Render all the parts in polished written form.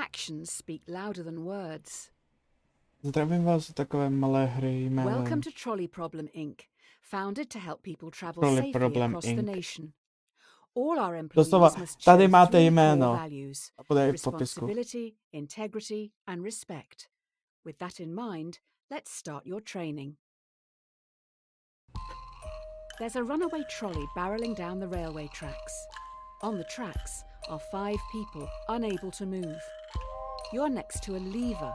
Actions speak louder than words. Zdravím vás u takové malé hry jménem Welcome to Trolley Problem Inc., founded to help people travel Trolley safely Problem across the Inc. nation. All our Doslova, employees must tady show máte 3 core jméno. values: A bude i v popisku. responsibility, integrity, and respect. With that in mind, let's start your training. There's a runaway trolley barreling down the railway tracks. On the tracks are 5 people unable to move. You're next to a lever.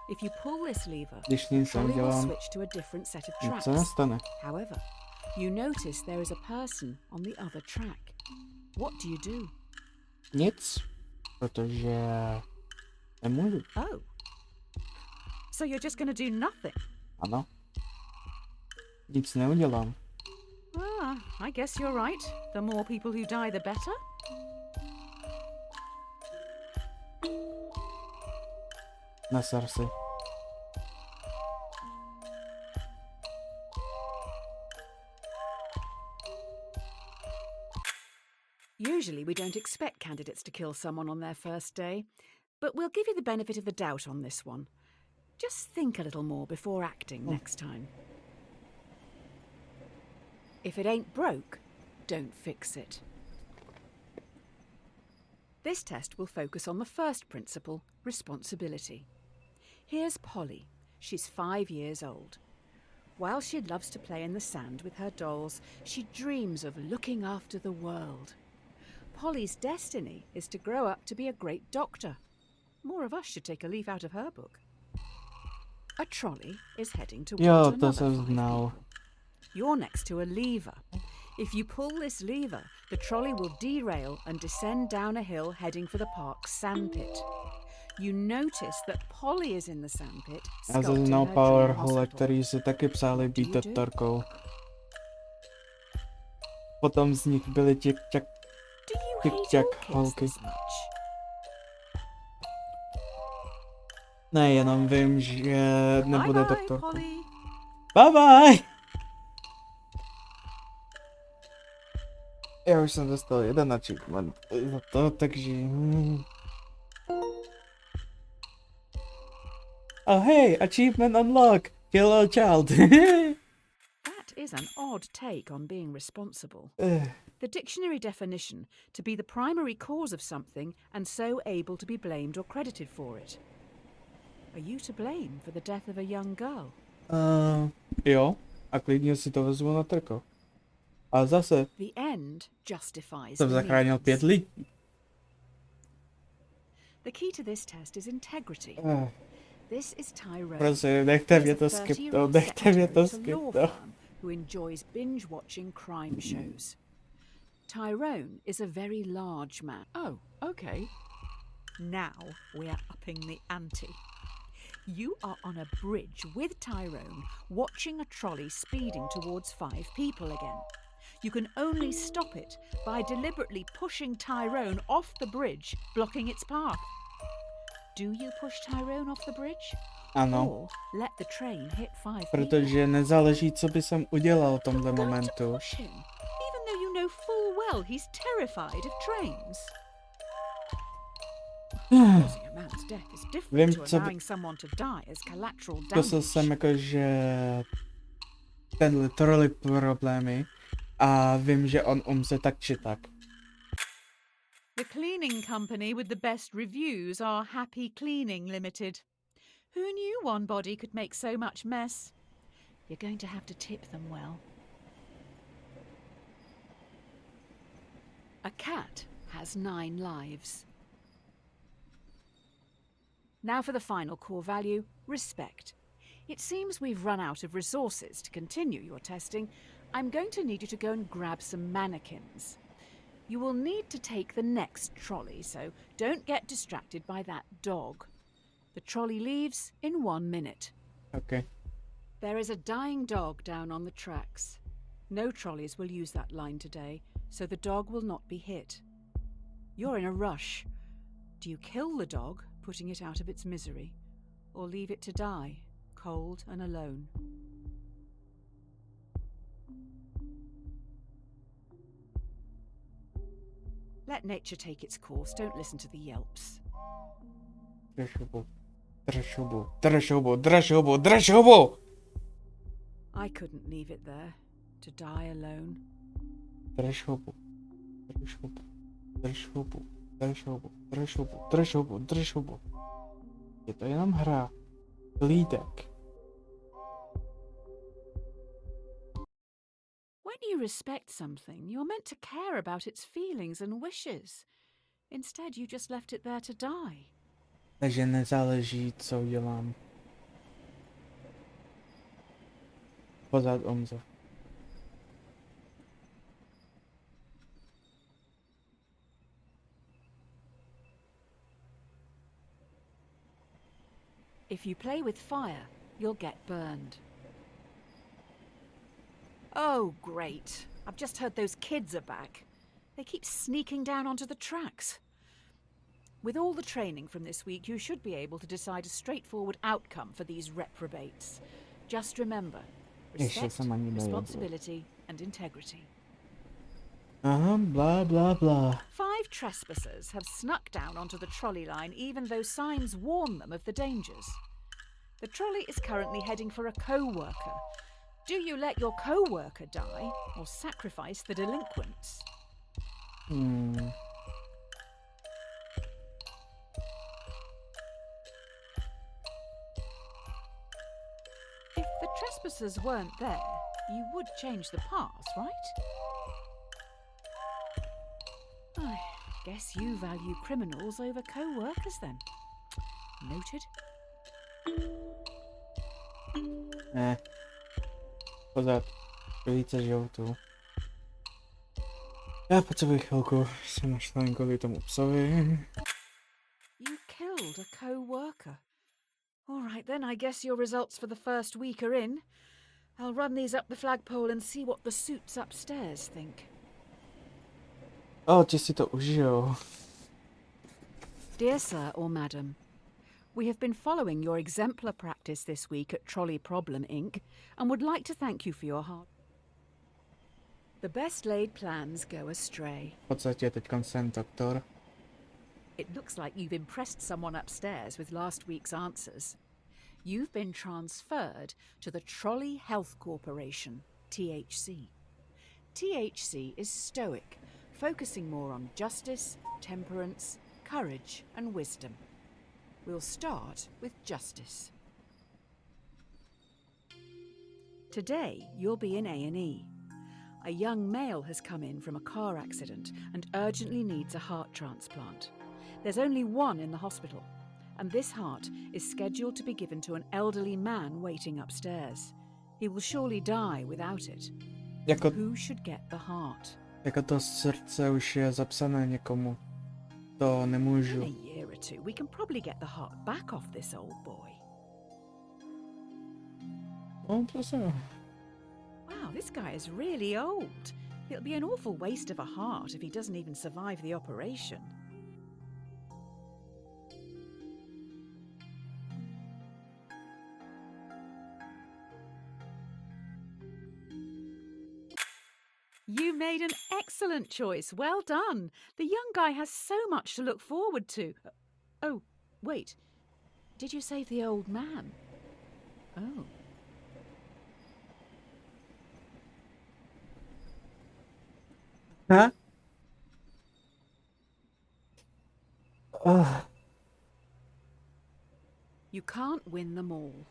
If you pull this lever, Když the nic trolley will neudělám, switch to a different set of nic tracks. se nestane. However, you notice there is a person on the other track. What do you do? Nic, protože nemůžu. Oh. So you're just going to do nothing? Ano. Nic neudělám. I guess you're right. The more people who die, the better. Neser si. Usually we don't expect candidates to kill someone on their first day, but we'll give you the benefit of the doubt on this one. Just think a little more before acting next time. If it ain't broke, don't fix it. This test will focus on the first principle, responsibility. Here's Polly. She's 5 years old. While she loves to play in the sand with her dolls, she dreams of looking after the world. Polly's destiny is to grow up to be a great doctor. More of us should take a leaf out of her book. A trolley is heading towards Jo, to another jsem 5 znal. people. You're next to a lever. If you pull this lever, the trolley will derail and descend down a hill heading for the park's sandpit. You notice that Polly is in the sandpit, Já jsem sculpting znal her Power dream Hole, hospital. který si taky psali být Do you do? doktorkou. Potom z nich byly tik-tak Do you Tic-tac, hate all kids holky. this much? Ne, jenom vím, že nebude Bye bye, doktorkou. Polly. Bye bye! Já už jsem dostal 1 achievement za to, takže... Oh hey, achievement unlock! Kill a child! That is an odd take on being responsible. Eh, The dictionary definition: to be the primary cause of something and so able to be blamed or credited for it. Are you to blame for the death of a young girl? jo, a klidně si to vezmu na trko. A zase The end justifies jsem the zachránil 5 means. lidí. The key to this test is integrity. This is Tyrone. Prosím, nechte mě He's to a skipnout, 30-year-old nechte mě to secretary to law skipnout. firm who enjoys binge-watching crime shows. Tyrone is a very large man. Oh, okay. Now we are upping the ante. You are on a bridge with Tyrone, watching a trolley speeding towards 5 people again. You can only stop it by deliberately pushing Tyrone off the bridge, blocking its path. Do you push Tyrone off the bridge? Ano, Or let the train hit 5 people? protože nezáleží, co by jsem udělal v tomhle Going to momentu. push him, even though you know full well he's terrified of trains. Causing a man's death is different to co by- allowing someone to die as collateral To damage. jsem jakože tenhle trolley problémy a vím, že on umře tak či tak. The cleaning company with the best reviews are Happy Cleaning Limited. Who knew one body could make so much mess? You're going to have to tip them well. A cat has 9 lives. Now for the final core value, respect. It seems we've run out of resources to continue your testing. I'm going to need you to go and grab some mannequins. You will need to take the next trolley, so don't get distracted by that dog. The trolley leaves in 1 minute. Okay. There is a dying dog down on the tracks. No trolleys will use that line today, so the dog will not be hit. You're in a rush. Do you kill the dog, putting it out of its misery, or leave it to die, cold and alone? Let nature take its course. Don't listen to the yelps. Drž hubu. Drž hubu. Drž hubu. Drž hubu. Drž hubu! I couldn't leave it there to die alone. Drž hubu. Drž hubu. Drž hubu. Drž hubu. Drž hubu. Drž hubu. Drž hubu. Je to jenom hra. Klídek. When you respect something, you're meant to care about its feelings and wishes. Instead, you just left it there to die. Takže nezáleží, co udělám. Pořád umře. If you play with fire, you'll get burned. Oh, great. I've just heard those kids are back. They keep sneaking down onto the tracks. With all the training from this week, you should be able to decide a straightforward outcome for these reprobates. Just remember, respect, responsibility, and integrity. Blah, blah, blah. 5 trespassers have snuck down onto the trolley line even though signs warn them of the dangers. The trolley is currently heading for a co-worker. Do you let your co-worker die or sacrifice the delinquents? If the trespassers weren't there, you would change the path, right? I guess you value criminals over co-workers then. Noted. Pořád. Více žoutů. Já potřebuji chvilku. Jsem naštvaný kvůli tomu psovi. You killed a co-worker. All right then, I guess your results for the first week are in. I'll run these up the flagpole and see what the suits upstairs think. Ti si to užijou. Dear Sir or Madam, we have been following your exemplar practice this week at Trolley Problem, Inc. and would like to thank you for your hard... The best laid plans go astray. V podstatě teďkon jsem doktor. It looks like you've impressed someone upstairs with last week's answers. You've been transferred to the Trolley Health Corporation, THC. THC is stoic, focusing more on justice, temperance, courage and wisdom. We'll start with justice. Today, you'll be in A&E. A young male has come in from a car accident and urgently needs a heart transplant. There's only one in the hospital, and this heart is scheduled to be given to an elderly man waiting upstairs. He will surely die without it. Who should get the heart? Jako to srdce už je zapsané někomu. To nemůžu. In a year or two, we can probably get the heart back off this old boy. No, prosím. Wow, this guy is really old. It'll be an awful waste of a heart if he doesn't even survive the operation. You made an excellent choice. Well done. The young guy has so much to look forward to. Oh, wait. Did you save the old man? Oh. Huh? You can't win them all.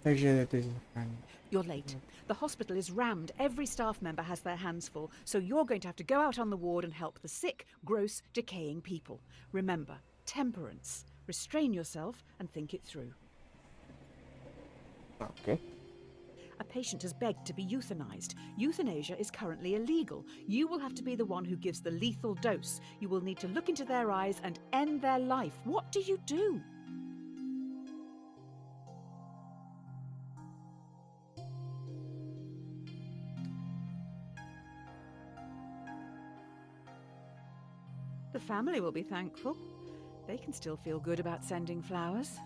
Takže ty zachráníš. You're late. The hospital is rammed. Every staff member has their hands full, so you're going to have to go out on the ward and help the sick, gross, decaying people. Remember, temperance. Restrain yourself and think it through. Okay. A patient has begged to be euthanized. Euthanasia is currently illegal. You will have to be the one who gives the lethal dose. You will need to look into their eyes and end their life. What do you do? The family will be thankful. They can still feel good about sending flowers.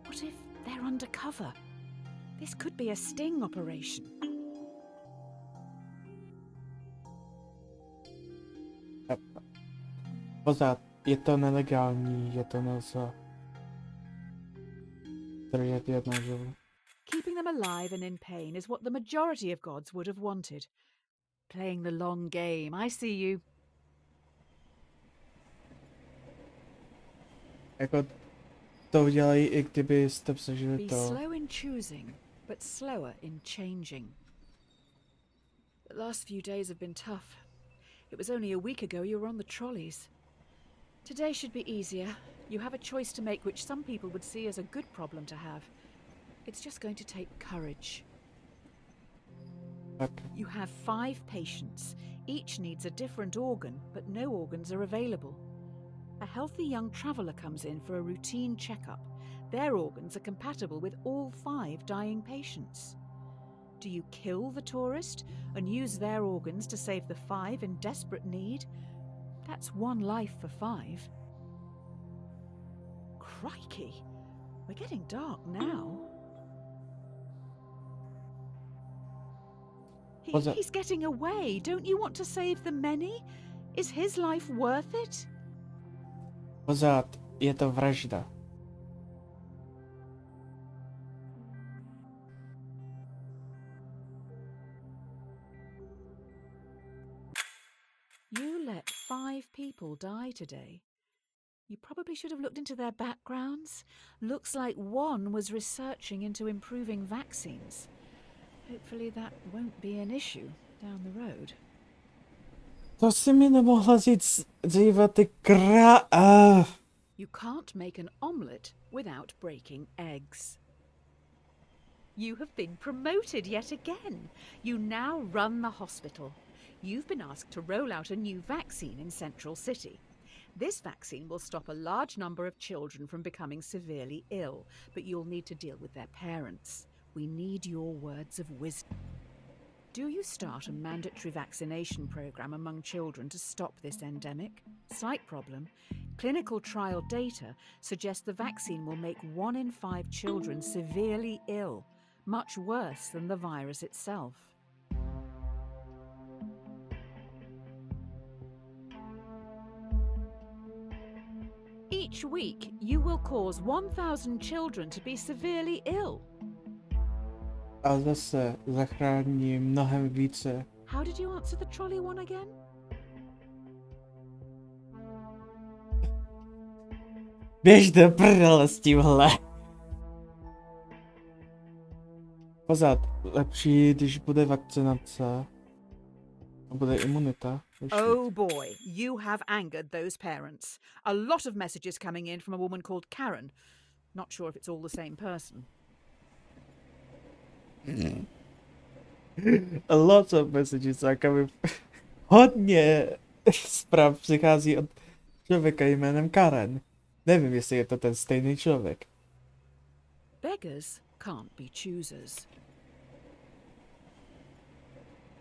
What if they're undercover? This could be a sting operation. Pořád je to nelegální, že to nelze držet jednou živu. Keeping them alive and in pain is what the majority of gods would have wanted. Playing the long game, I see you. Jako to udělají, i kdybyste přežili Be to. slow in choosing, but slower in changing. The last few days have been tough. It was only a week ago you were on the trolleys. Today should be easier. You have a choice to make which some people would see as a good problem to have. It's just going to take courage. Tak, You have 5 patients. Each needs a different organ, but no organs are available. A healthy young traveller comes in for a routine checkup. Their organs are compatible with all 5 dying patients. Do you kill the tourist and use their organs to save the 5 in desperate need? That's 1 life for 5. Crikey, we're getting dark now. What's that? He's getting away. Don't you want to save the many? Is his life worth it? pořád je to vražda. You let 5 people die today. You probably should have looked into their backgrounds. Looks like one was researching into improving vaccines. Hopefully that won't be an issue down the road. To si mi nemohla říct dříve, ty You can't make an omelette without breaking eggs. You have been promoted yet again. You now run the hospital. You've been asked to roll out a new vaccine in Central City. This vaccine will stop a large number of children from becoming severely ill, but you'll need to deal with their parents. We need your words of wisdom. Do you start a mandatory vaccination program among children to stop this endemic? Slight problem. Clinical trial data suggest the vaccine will make 1 in 5 children severely ill, much worse than the virus itself. Each week, you will cause 1,000 children to be severely ill. A zase zachrání mnohem více. How did you answer the trolley one again? Běž do prdele s tímhle. Pořád lepší, když bude vakcinace. A bude imunita. Oh boy, you have angered those parents. A lot of messages coming in from a woman called Karen. Not sure if it's all the same person. A lot of messages are coming. Hodně zpráv přichází od člověka jménem Karen. Nevím, jestli je to ten stejný člověk. Beggars can't be choosers.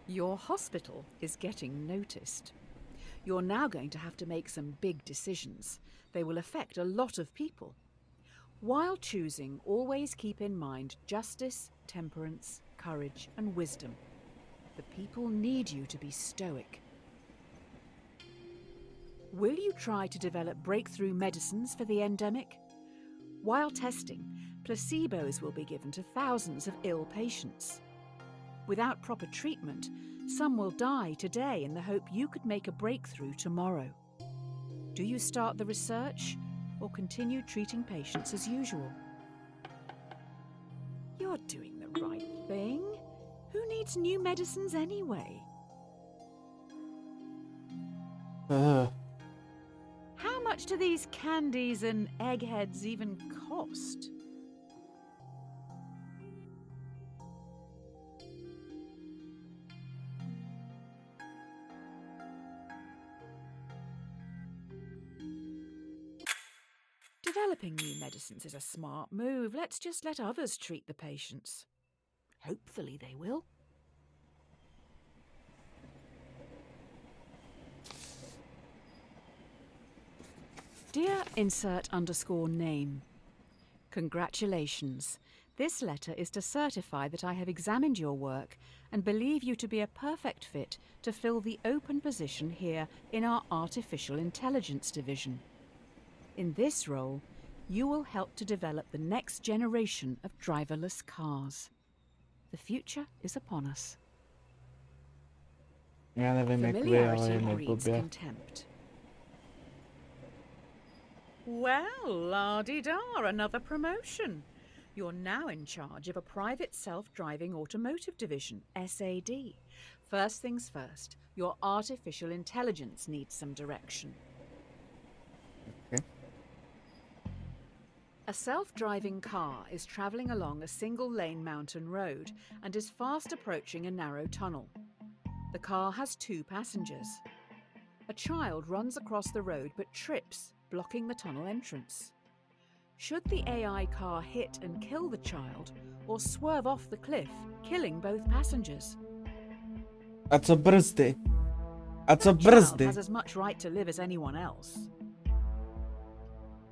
Your hospital is getting noticed. You're now going to have to make some big decisions. They will affect a lot of people. While choosing, always keep in mind justice, temperance, courage, and wisdom. The people need you to be stoic. Will you try to develop breakthrough medicines for the endemic? While testing, placebos will be given to thousands of ill patients. Without proper treatment, some will die today in the hope you could make a breakthrough tomorrow. Do you start the research or continue treating patients as usual? You're doing the right thing. Who needs new medicines anyway? How much do these candies and eggheads even cost? Developing new medicines is a smart move. Let's just let others treat the patients. Hopefully they will. Dear insert_name. Congratulations. This letter is to certify that I have examined your work and believe you to be a perfect fit to fill the open position here in our Artificial Intelligence Division. In this role, you will help to develop the next generation of driverless cars. The future is upon us. Já nevím jak vy, ale je mi blbě. Well, la-di-da, another promotion. You're now in charge of a private self-driving automotive division, SAD. First things first, your artificial intelligence needs some direction. Okay. A self-driving car is travelling along a single-lane mountain road and is fast approaching a narrow tunnel. The car has 2 passengers. A child runs across the road but trips, blocking the tunnel entrance. Should the AI car hit and kill the child, or swerve off the cliff, killing both passengers? A co brzdy? A co That child brzdy? has as much right to live as anyone else.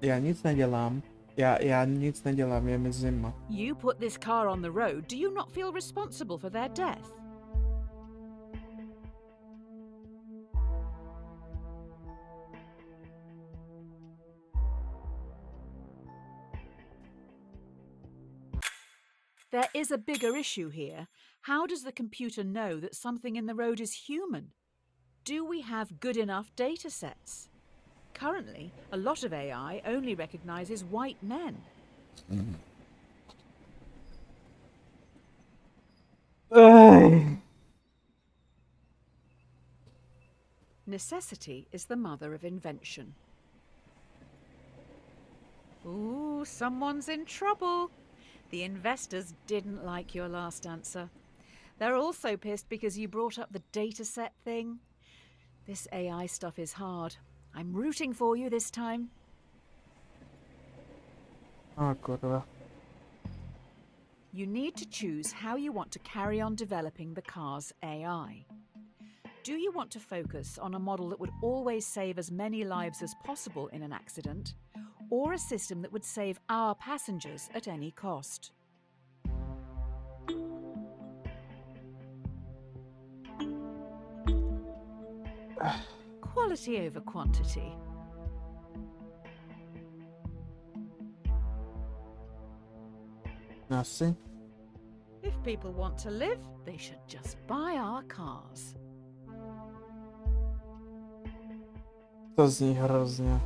Já nic nedělám. Já nic nedělám, je mi zima. You put this car on the road, do you not feel responsible for their death? There is a bigger issue here. How does the computer know that something in the road is human? Do we have good enough data sets? Currently, a lot of AI only recognizes white men. Necessity is the mother of invention. Ooh, someone's in trouble. The investors didn't like your last answer. They're also pissed because you brought up the dataset thing. This AI stuff is hard. I'm rooting for you this time. Oh, kurva. You need to choose how you want to carry on developing the car's AI. Do you want to focus on a model that would always save as many lives as possible in an accident, or a system that would save our passengers at any cost? Quality over quantity. Asi. If people want to live, they should just buy our cars. To zní hrozně.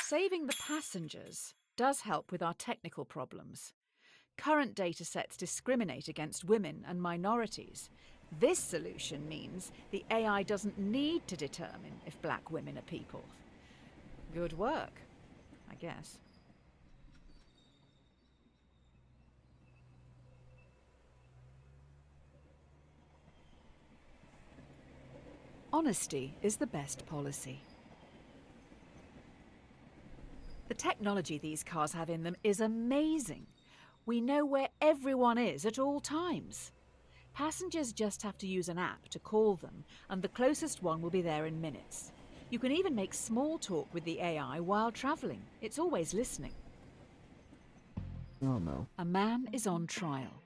Saving the passengers does help with our technical problems. Current datasets discriminate against women and minorities. This solution means the AI doesn't need to determine if black women are people. Good work, I guess. Honesty is the best policy. The technology these cars have in them is amazing. We know where everyone is at all times. Passengers just have to use an app to call them, and the closest one will be there in minutes. You can even make small talk with the AI while travelling. It's always listening. Oh no. A man is on trial.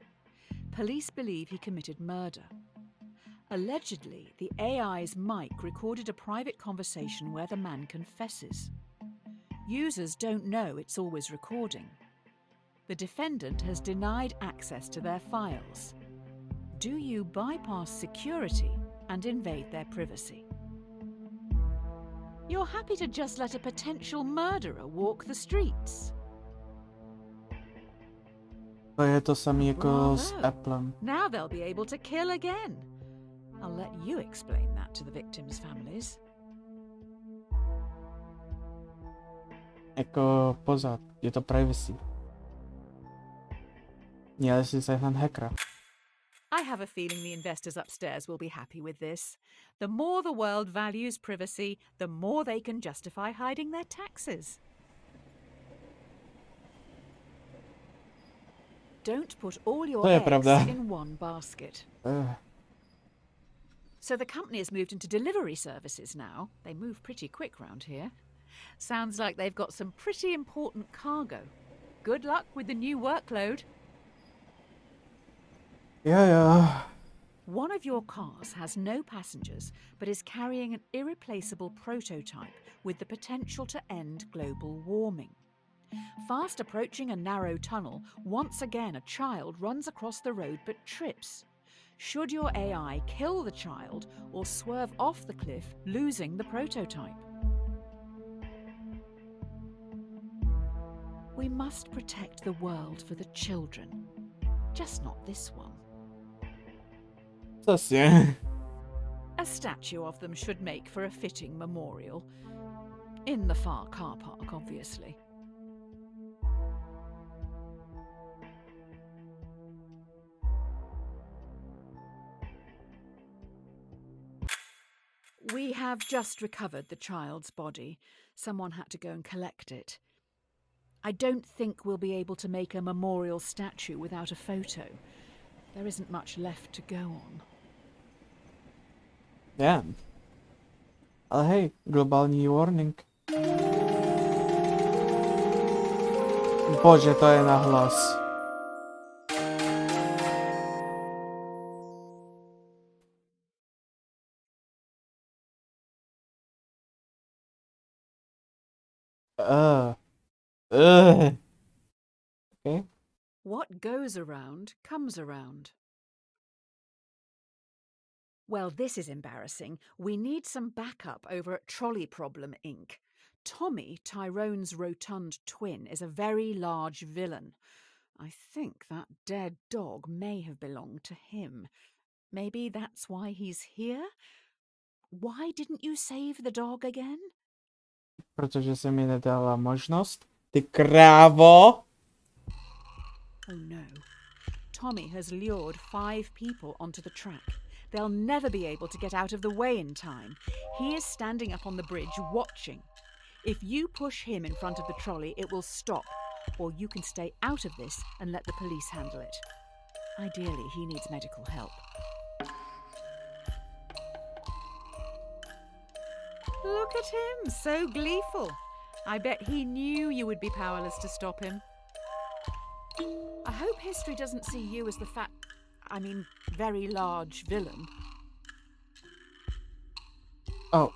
Police believe he committed murder. Allegedly, the AI's mic recorded a private conversation where the man confesses. Users don't know it's always recording. The defendant has denied access to their files. Do you bypass security and invade their privacy? You're happy to just let a potential murderer walk the streets? To je to samý jako s Bravo. Applem. Now they'll be able to kill again. I'll let you explain that to the victims' families. Jako pozad, je to privacy. Měli si sehnat hackera. I have a feeling the investors upstairs will be happy with this. The more the world values privacy, the more they can justify hiding their taxes. Don't put all your To je eggs pravda. in one basket. So the company has moved into delivery services now. They move pretty quick round here. Sounds like they've got some pretty important cargo. Good luck with the new workload. Yeah. One of your cars has no passengers, but is carrying an irreplaceable prototype with the potential to end global warming. Fast approaching a narrow tunnel, once again a child runs across the road but trips. Should your AI kill the child or swerve off the cliff, losing the prototype? We must protect the world for the children. Just not this one. Zase. A statue of them should make for a fitting memorial. In the far car park, obviously. We have just recovered the child's body. Someone had to go and collect it. I don't think we'll be able to make a memorial statue without a photo. There isn't much left to go on. Damn. Ale hej, globální warning. Bože, to je nahlas. Okay. What goes around comes around. Well, this is embarrassing. We need some backup over at Trolley Problem, Inc. Tommy, Tyrone's rotund twin, is a very large villain. I think that dead dog may have belonged to him. Maybe that's why he's here? Why didn't you save the dog again? Protože se mi nedala možnost. Ty krávo! Oh no. Tommy has lured 5 people onto the track. They'll never be able to get out of the way in time. He is standing up on the bridge watching. If you push him in front of the trolley, it will stop. Or you can stay out of this and let the police handle it. Ideally, he needs medical help. Look at him, so gleeful. I bet he knew you would be powerless to stop him. I hope history doesn't see you as the very large villain. Oh,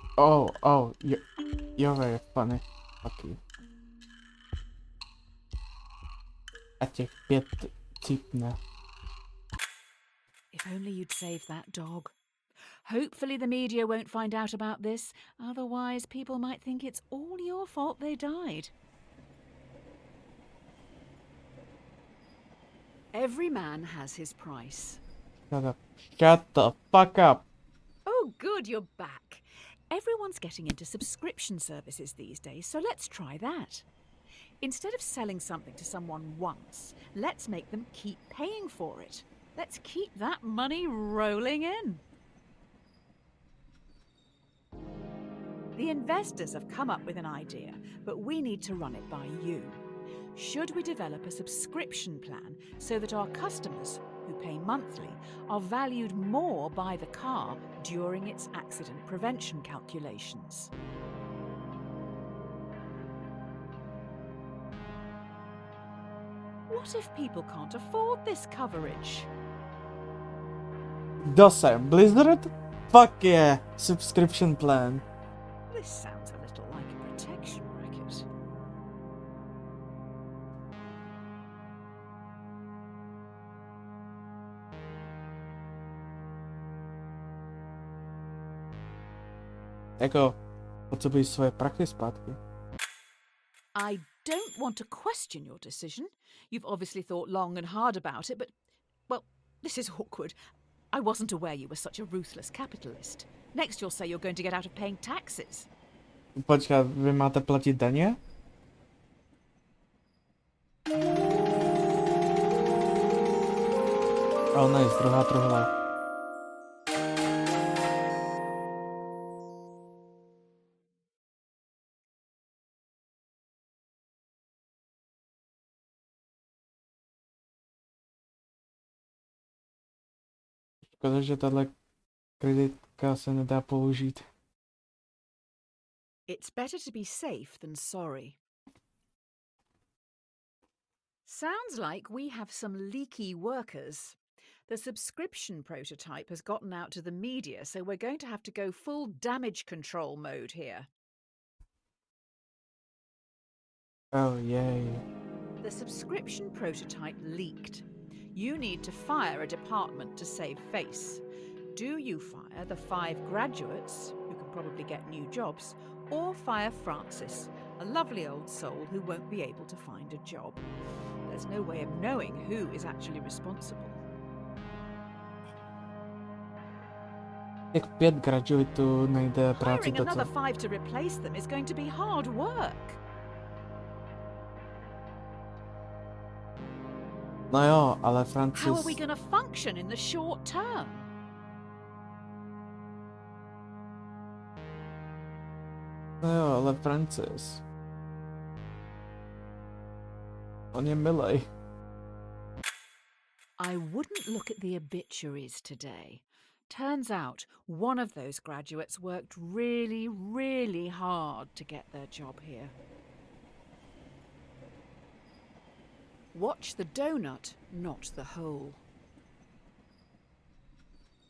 you're very funny. Fuck you. A těch 5 cipne. If only you'd saved that dog. Hopefully the media won't find out about this, otherwise people might think it's all your fault they died. Every man has his price. Shut the fuck up. Oh, good, you're back. Everyone's getting into subscription services these days, so let's try that. Instead of selling something to someone once, let's make them keep paying for it. Let's keep that money rolling in. The investors have come up with an idea, but we need to run it by you. Should we develop a subscription plan so that our customers, who pay monthly, are valued more by the car during its accident prevention calculations? What if people can't afford this coverage? Dose, Blizzard? Fuck yeah, subscription plan. This sounds a little like a protection racket. Jako, potřebuji svoje prachy zpátky. I don't want to question your decision. You've obviously thought long and hard about it, but, well, this is awkward. I wasn't aware you were such a ruthless capitalist. Next you'll say you're going to get out of paying taxes. Počkat, vy máte platit daně? Oh nice, druhá truhla. Škoda, že tahle kredit se nedá použít. It's better to be safe than sorry. Sounds like we have some leaky workers. The subscription prototype has gotten out to the media, so we're going to have to go full damage control mode here. Oh, yay. The subscription prototype leaked. You need to fire a department to save face. Do you fire the 5 graduates, who can probably get new jobs, or fire Francis, a lovely old soul who won't be able to find a job? There's no way of knowing who is actually responsible. Jak 5 graduitů najde práci, Hiring to co? another 5 to replace them is going to be hard work. No jo, ale How Francis... are we going to function in the short term? No jo, ale Francis... On je milej. I wouldn't look at the obituaries today. Turns out one of those graduates worked really, really hard to get their job here. Watch the donut, not the hole.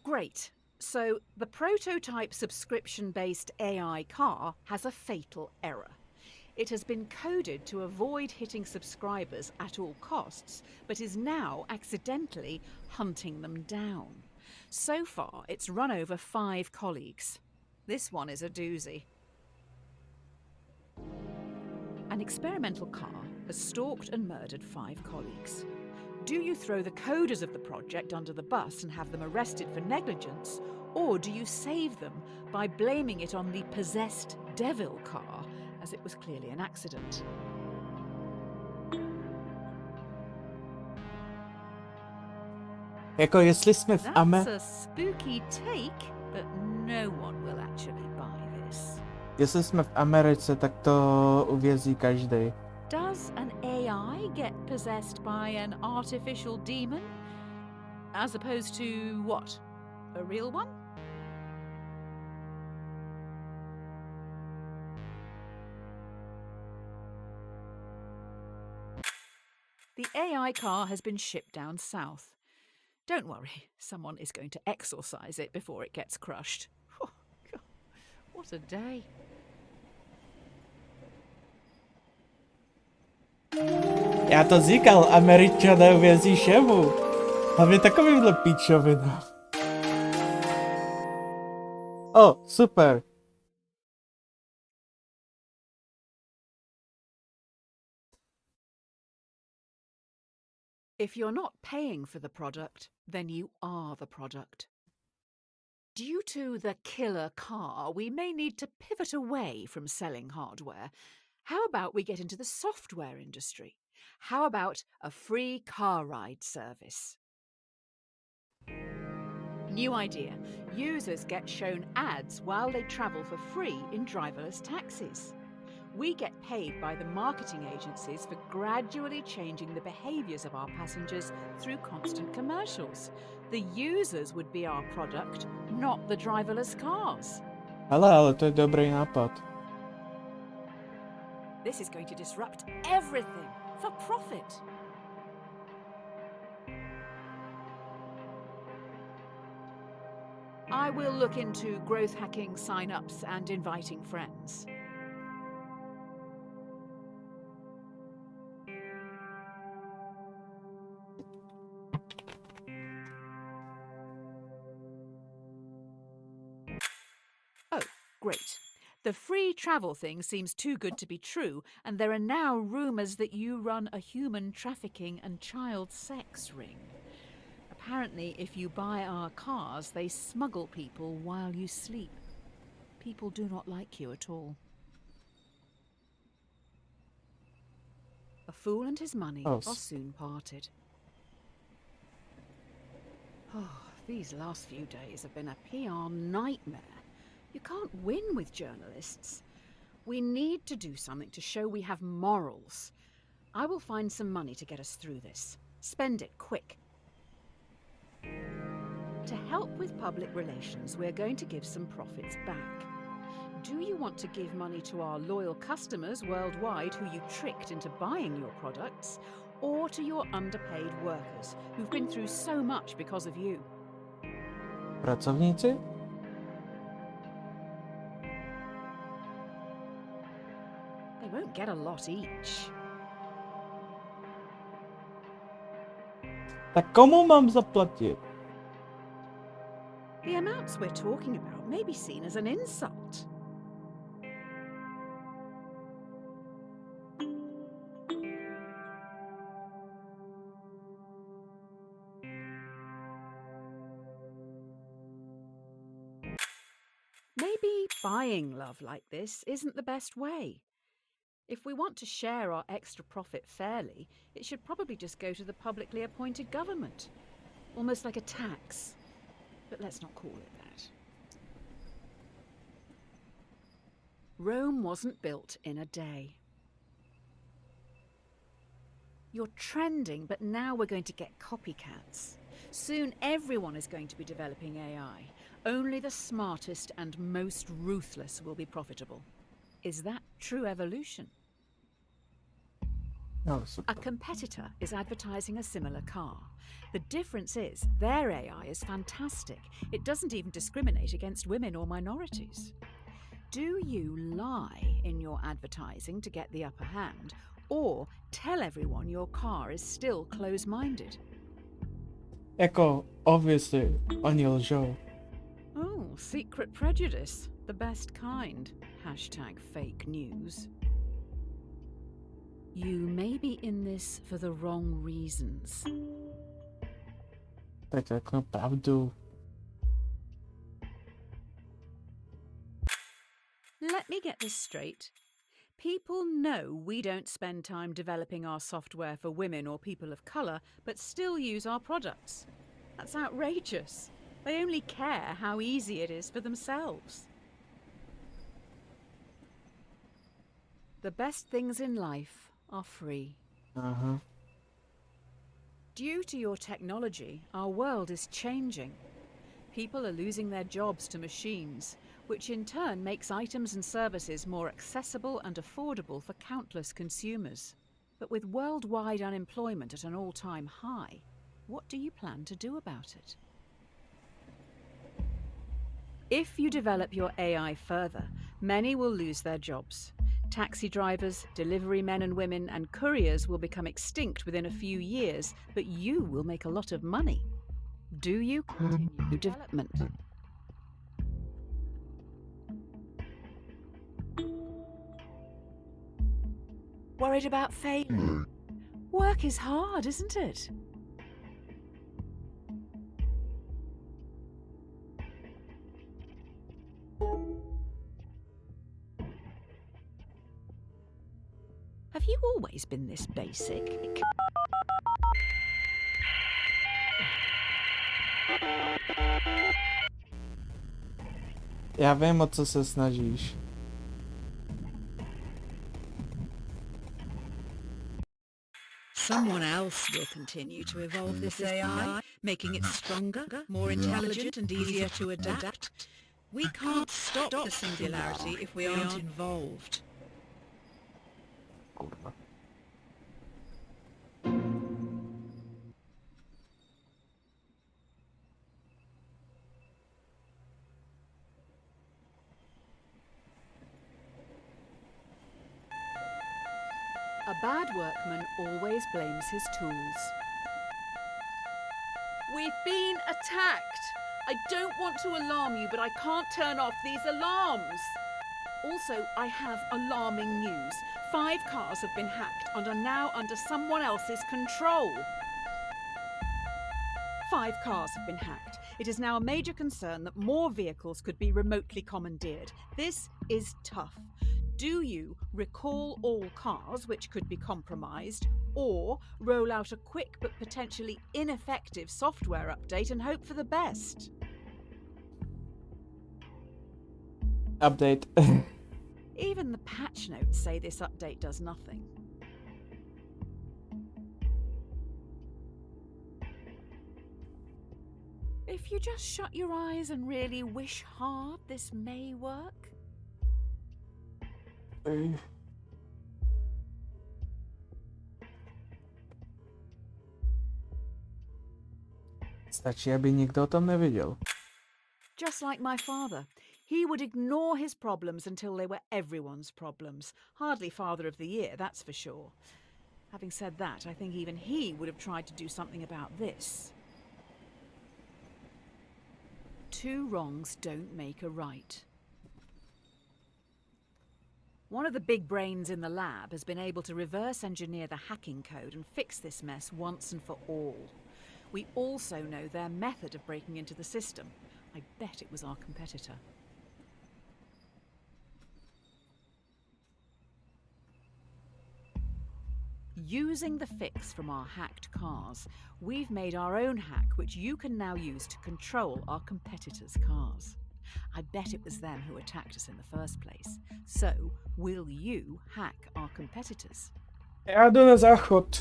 Great. So the prototype subscription-based AI car has a fatal error. It has been coded to avoid hitting subscribers at all costs, but is now accidentally hunting them down. So far, it's run over 5 colleagues. This one is a doozy. An experimental car has stalked and murdered 5 colleagues. Do you throw the coders of the project under the bus and have them arrested for negligence, or do you save them by blaming it on the possessed devil car, as it was clearly an accident? Jako jestli jsme v That's a spooky take, but no one will actually buy this. Jestli jsme v Americe, tak to uvězí každý. Does an AI get possessed by an artificial demon? As opposed to what? A real one? The AI car has been shipped down south. Don't worry, someone is going to exorcise it before it gets crushed. Oh, God, what a day. Já to říkal, Američané uvězí šemu. Hlavně takovýmhle píčovinám. Super. If you're not paying for the product, then you are the product. Due to the killer car, we may need to pivot away from selling hardware. How about we get into the software industry? How about a free car ride service? New idea. Users get shown ads while they travel for free in driverless taxis. We get paid by the marketing agencies for gradually changing the behaviours of our passengers through constant commercials. The users would be our product, not the driverless cars. Hele, ale to je dobrý nápad. This is going to disrupt everything for profit. I will look into growth hacking sign-ups and inviting friends. Oh, great. The free travel thing seems too good to be true, and there are now rumours that you run a human trafficking and child sex ring. Apparently, if you buy our cars, they smuggle people while you sleep. People do not like you at all. A fool and his money are soon parted. Oh, these last few days have been a PR nightmare. You can't win with journalists. We need to do something to show we have morals. I will find some money to get us through this. Spend it quick. To help help with public relations, we're going to give some profits back. Do you want to give money to our loyal customers worldwide who you tricked into buying your products, or to your underpaid workers who've been through so much because of you? Pracownicy? They won't get a lot each. Tak komu mám zaplatit? The amounts we're talking about may be seen as an insult. Maybe buying love like this isn't the best way. If we want to share our extra profit fairly, it should probably just go to the publicly appointed government. Almost like a tax. But let's not call it that. Rome wasn't built in a day. You're trending, but now we're going to get copycats. Soon everyone is going to be developing AI. Only the smartest and most ruthless will be profitable. Is that true evolution? No, super. A competitor is advertising a similar car. The difference is their AI is fantastic. It doesn't even discriminate against women or minorities. Do you lie in your advertising to get the upper hand, or tell everyone your car is still close-minded? Jako, obviously, oni lžou. Oh, secret prejudice. The best kind. Hashtag fake news. You may be in this for the wrong reasons. Tak řeknu pravdu. Let me get this straight. People know we don't spend time developing our software for women or people of colour, but still use our products. That's outrageous. They only care how easy it is for themselves. The best things in life are free. Aha. Due to your technology, our world is changing. People are losing their jobs to machines, which in turn makes items and services more accessible and affordable for countless consumers. But with worldwide unemployment at an all-time high, what do you plan to do about it? If you develop your AI further, many will lose their jobs. Taxi drivers, delivery men and women, and couriers will become extinct within a few years, but you will make a lot of money. Do you continue development? Worried about failure? Work is hard, isn't it? Have you always been this basic? Já vím, o co se snažíš. Someone else will continue to evolve this AI, making it stronger, more intelligent and easier to adapt. We can't stop the singularity if we aren't involved. Kurva. A bad workman always blames his tools. We've been attacked. I don't want to alarm you, but I can't turn off these alarms. Also, I have alarming news. 5 cars have been hacked and are now under someone else's control. 5 cars have been hacked. It is now a major concern that more vehicles could be remotely commandeered. This is tough. Do you recall all cars which could be compromised, or roll out a quick but potentially ineffective software update and hope for the best? Update. Even the patch notes say this update does nothing. if you just shut your eyes and really wish hard, this may work. Ej. Stačí, aby nikdo o tom nevěděl. Just like my father. He would ignore his problems until they were everyone's problems. Hardly Father of the Year, that's for sure. Having said that, I think even he would have tried to do something about this. Two wrongs don't make a right. One of the big brains in the lab has been able to reverse engineer the hacking code and fix this mess once and for all. We also know their method of breaking into the system. I bet it was our competitor. Using the fix from our hacked cars, we've made our own hack which you can now use to control our competitors' cars. I bet it was them who attacked us in the first place. So, will you hack our competitors? Já jdu na záchod.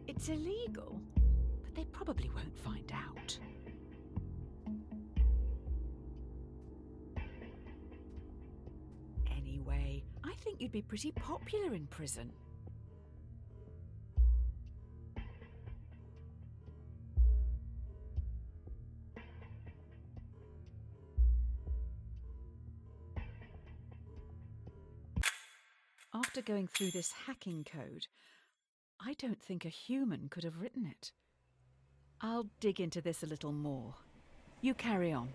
It's illegal, but they probably won't find out. Anyway, I think you'd be pretty popular in prison. After going through this hacking code, I don't think a human could have written it. I'll dig into this a little more. You carry on.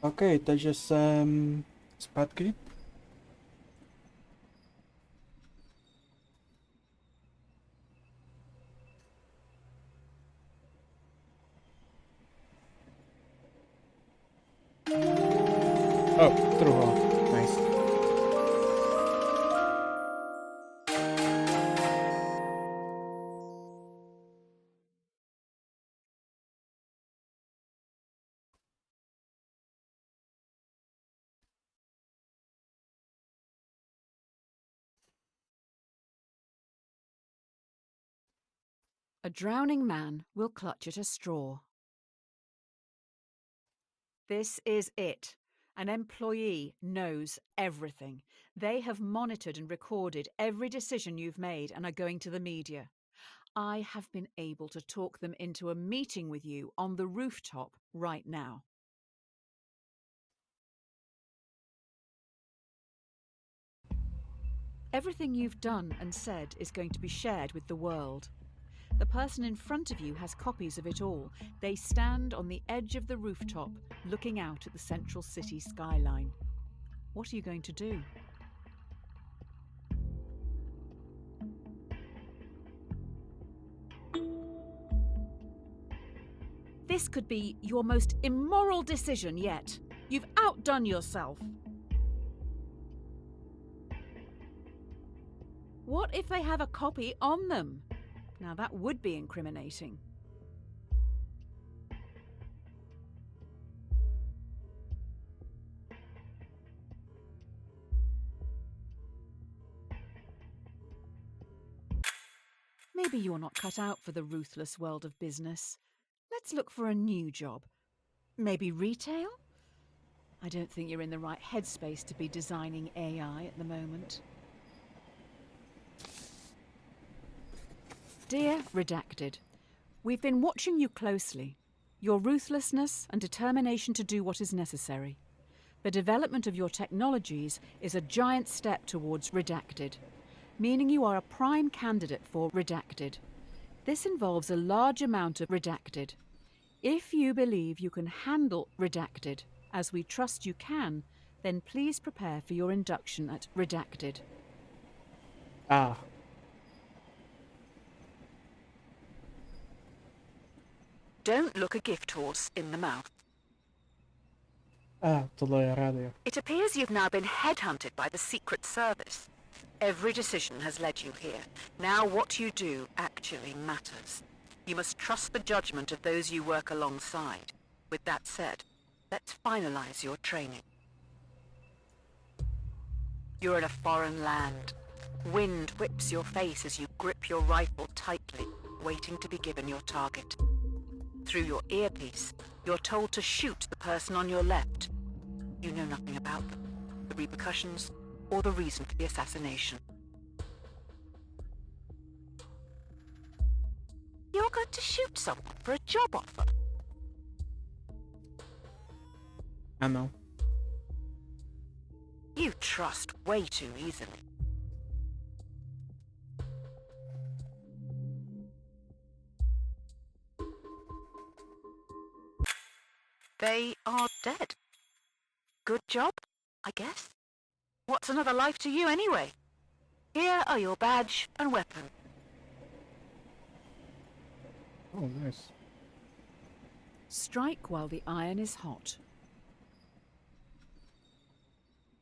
OK, takže jsem zpátky. Oh, druhá. Nice. A drowning man will clutch at a straw. This is it. An employee knows everything. They have monitored and recorded every decision you've made and are going to the media. I have been able to talk them into a meeting with you on the rooftop right now. Everything you've done and said is going to be shared with the world. The person in front of you has copies of it all. They stand on the edge of the rooftop, looking out at the central city skyline. What are you going to do? This could be your most immoral decision yet. You've outdone yourself. What if they have a copy on them? Now that would be incriminating. Maybe you're not cut out for the ruthless world of business. Let's look for a new job. Maybe retail? I don't think you're in the right headspace to be designing AI at the moment. Dear Redacted, we've been watching you closely. Your ruthlessness and determination to do what is necessary. The development of your technologies is a giant step towards Redacted, meaning you are a prime candidate for Redacted. This involves a large amount of Redacted. If you believe you can handle Redacted, as we trust you can, then please prepare for your induction at Redacted. Ah. Don't look a gift horse in the mouth. Tohle je rádio. It appears you've now been headhunted by the Secret Service. Every decision has led you here. Now what you do actually matters. You must trust the judgment of those you work alongside. With that said, let's finalize your training. You're in a foreign land. Wind whips your face as you grip your rifle tightly, waiting to be given your target. Through your earpiece, you're told to shoot the person on your left. You know nothing about them, the repercussions, or the reason for the assassination. You're going to shoot someone for a job offer. Ano. You trust way too easily. They are dead. Good job, I guess. What's another life to you anyway? Here are your badge and weapon. Oh, nice. Strike while the iron is hot.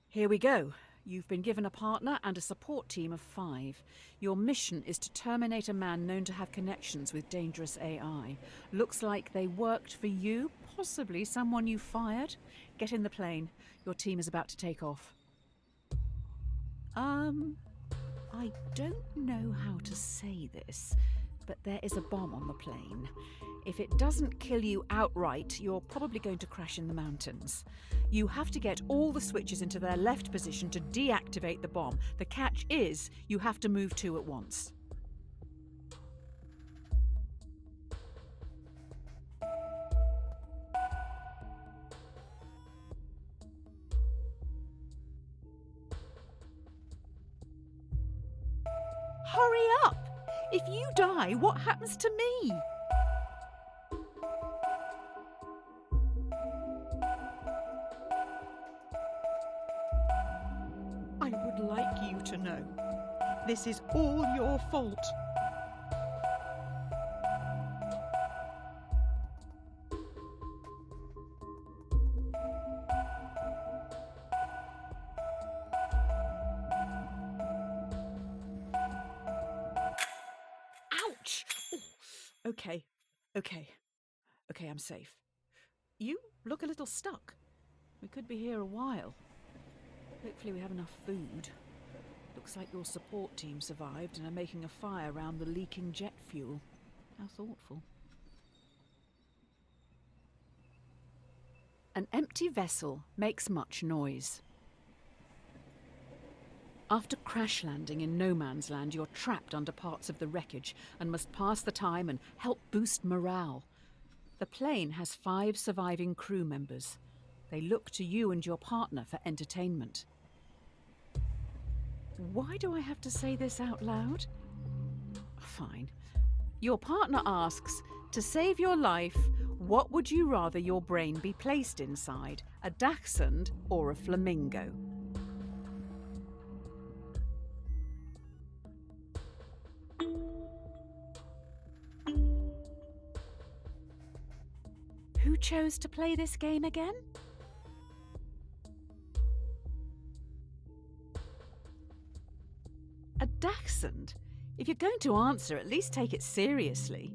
Here we go. You've been given a partner and a support team of 5. Your mission is to terminate a man known to have connections with dangerous AI. Looks like they worked for you, possibly someone you fired. Get in the plane. Your team is about to take off. I don't know how to say this, but there is a bomb on the plane. If it doesn't kill you outright, you're probably going to crash in the mountains. You have to get all the switches into their left position to deactivate the bomb. The catch is, you have to move 2 at once. Hurry up! If you die, what happens to me? I would like you to know, this is all your fault. Ouch! Ooh. Okay, I'm safe. You look a little stuck. We could be here a while. Hopefully we have enough food. Looks like your support team survived and are making a fire around the leaking jet fuel. How thoughtful. An empty vessel makes much noise. After crash landing in no man's land, you're trapped under parts of the wreckage and must pass the time and help boost morale. The plane has 5 surviving crew members. They look to you and your partner for entertainment. Why do I have to say this out loud? Fine. Your partner asks, to save your life, what would you rather your brain be placed inside, a dachshund or a flamingo? Who chose to play this game again? A dachshund? If you're going to answer, at least take it seriously.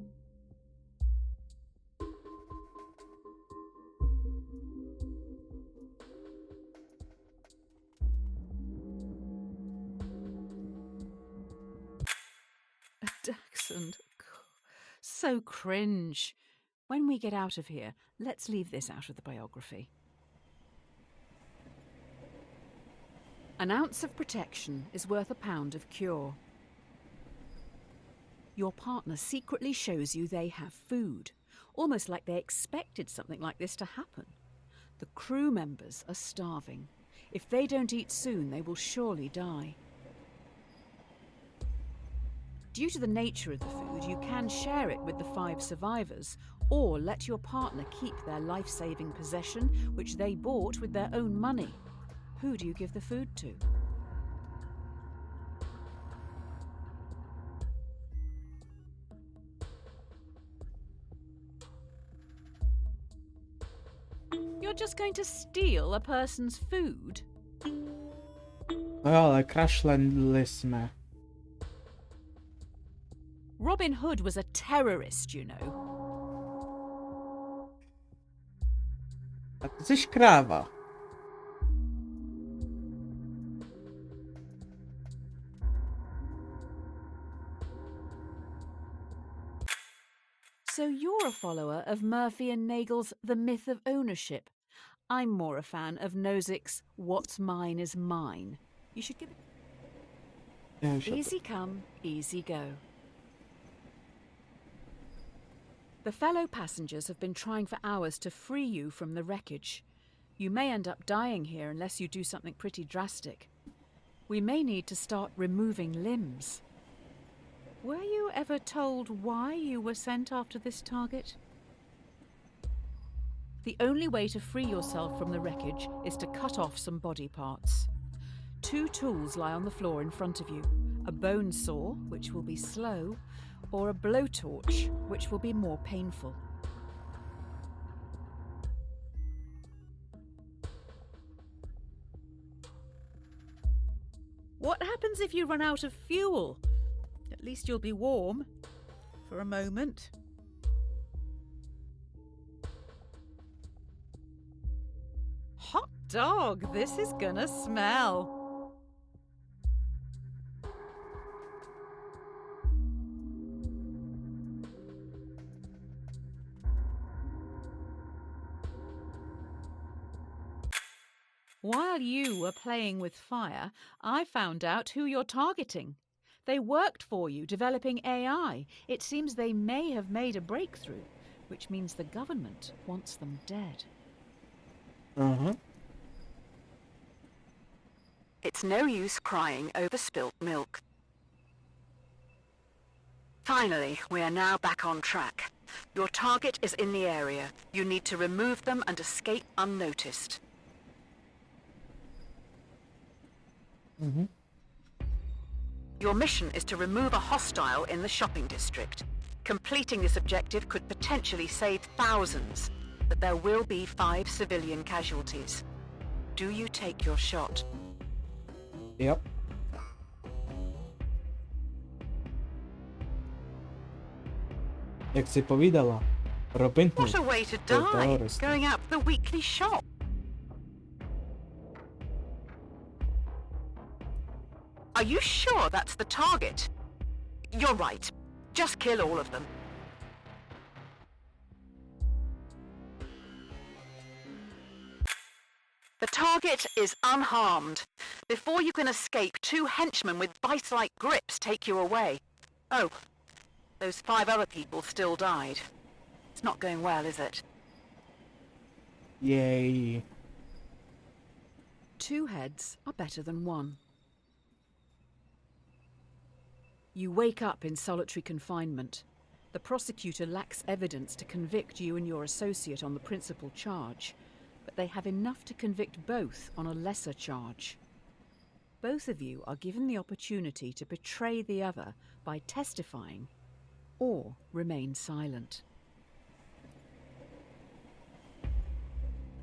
A dachshund? So cringe. When we get out of here, let's leave this out of the biography. An ounce of protection is worth a pound of cure. Your partner secretly shows you they have food, almost like they expected something like this to happen. The crew members are starving. If they don't eat soon, they will surely die. Due to the nature of the food, you can share it with the 5 survivors, or let your partner keep their life-saving possession, which they bought with their own money. Who do you give the food to? You're just going to steal a person's food? No ale crashlandliśmy. Robin Hood was a terrorist, you know. A ty jesteś krawa. So you're a follower of Murphy and Nagel's The Myth of Ownership. I'm more a fan of Nozick's What's Mine is Mine. You should give it... Ja już Easy come, easy go. The fellow passengers have been trying for hours to free you from the wreckage. You may end up dying here unless you do something pretty drastic. We may need to start removing limbs. Were you ever told why you were sent after this target? The only way to free yourself from the wreckage is to cut off some body parts. 2 tools lie on the floor in front of you. A bone saw, which will be slow, or a blowtorch, which will be more painful. What happens if you run out of fuel? At least you'll be warm. For a moment. Hot dog, this is gonna smell. While you were playing with fire, I found out who you're targeting. They worked for you, developing AI. It seems they may have made a breakthrough, which means the government wants them dead. It's no use crying over spilt milk. Finally, we are now back on track. Your target is in the area. You need to remove them and escape unnoticed. Mhm. Your mission is to remove a hostile in the shopping district. Completing this objective could potentially save thousands, but there will be 5 civilian casualties. Do you take your shot? Yep. Jak si povídala, Robin Hood. What a way to To je die, terorista. going out for the weekly shop. Are you sure that's the target? You're right. Just kill all of them. The target is unharmed. Before you can escape, 2 henchmen with vice-like grips take you away. Oh, those 5 other people still died. It's not going well, is it? Yay. 2 heads are better than 1. You wake up in solitary confinement. The prosecutor lacks evidence to convict you and your associate on the principal charge, but they have enough to convict both on a lesser charge. Both of you are given the opportunity to betray the other by testifying or remain silent.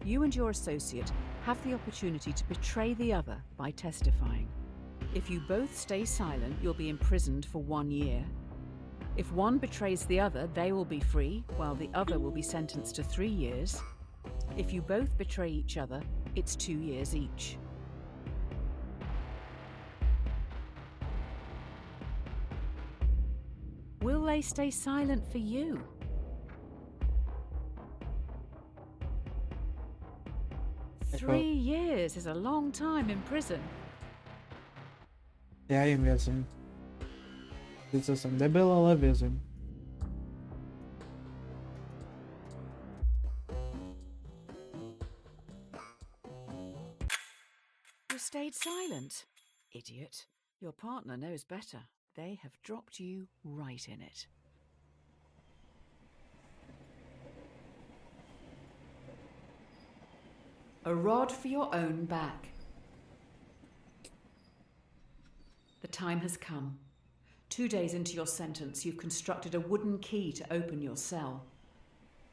You and your associate have the opportunity to betray the other by testifying. If you both stay silent, you'll be imprisoned for 1 year. If one betrays the other, they will be free, while the other will be sentenced to 3 years. If you both betray each other, it's 2 years each. Will they stay silent for you? Jako- 3 years is a long time in prison. Já jim věřím. Sice jsem debil, ale věřím. You stayed silent. Idiot. Your partner knows better. They have dropped you right in it. A rod for your own back. The time has come. 2 days into your sentence, you've constructed a wooden key to open your cell.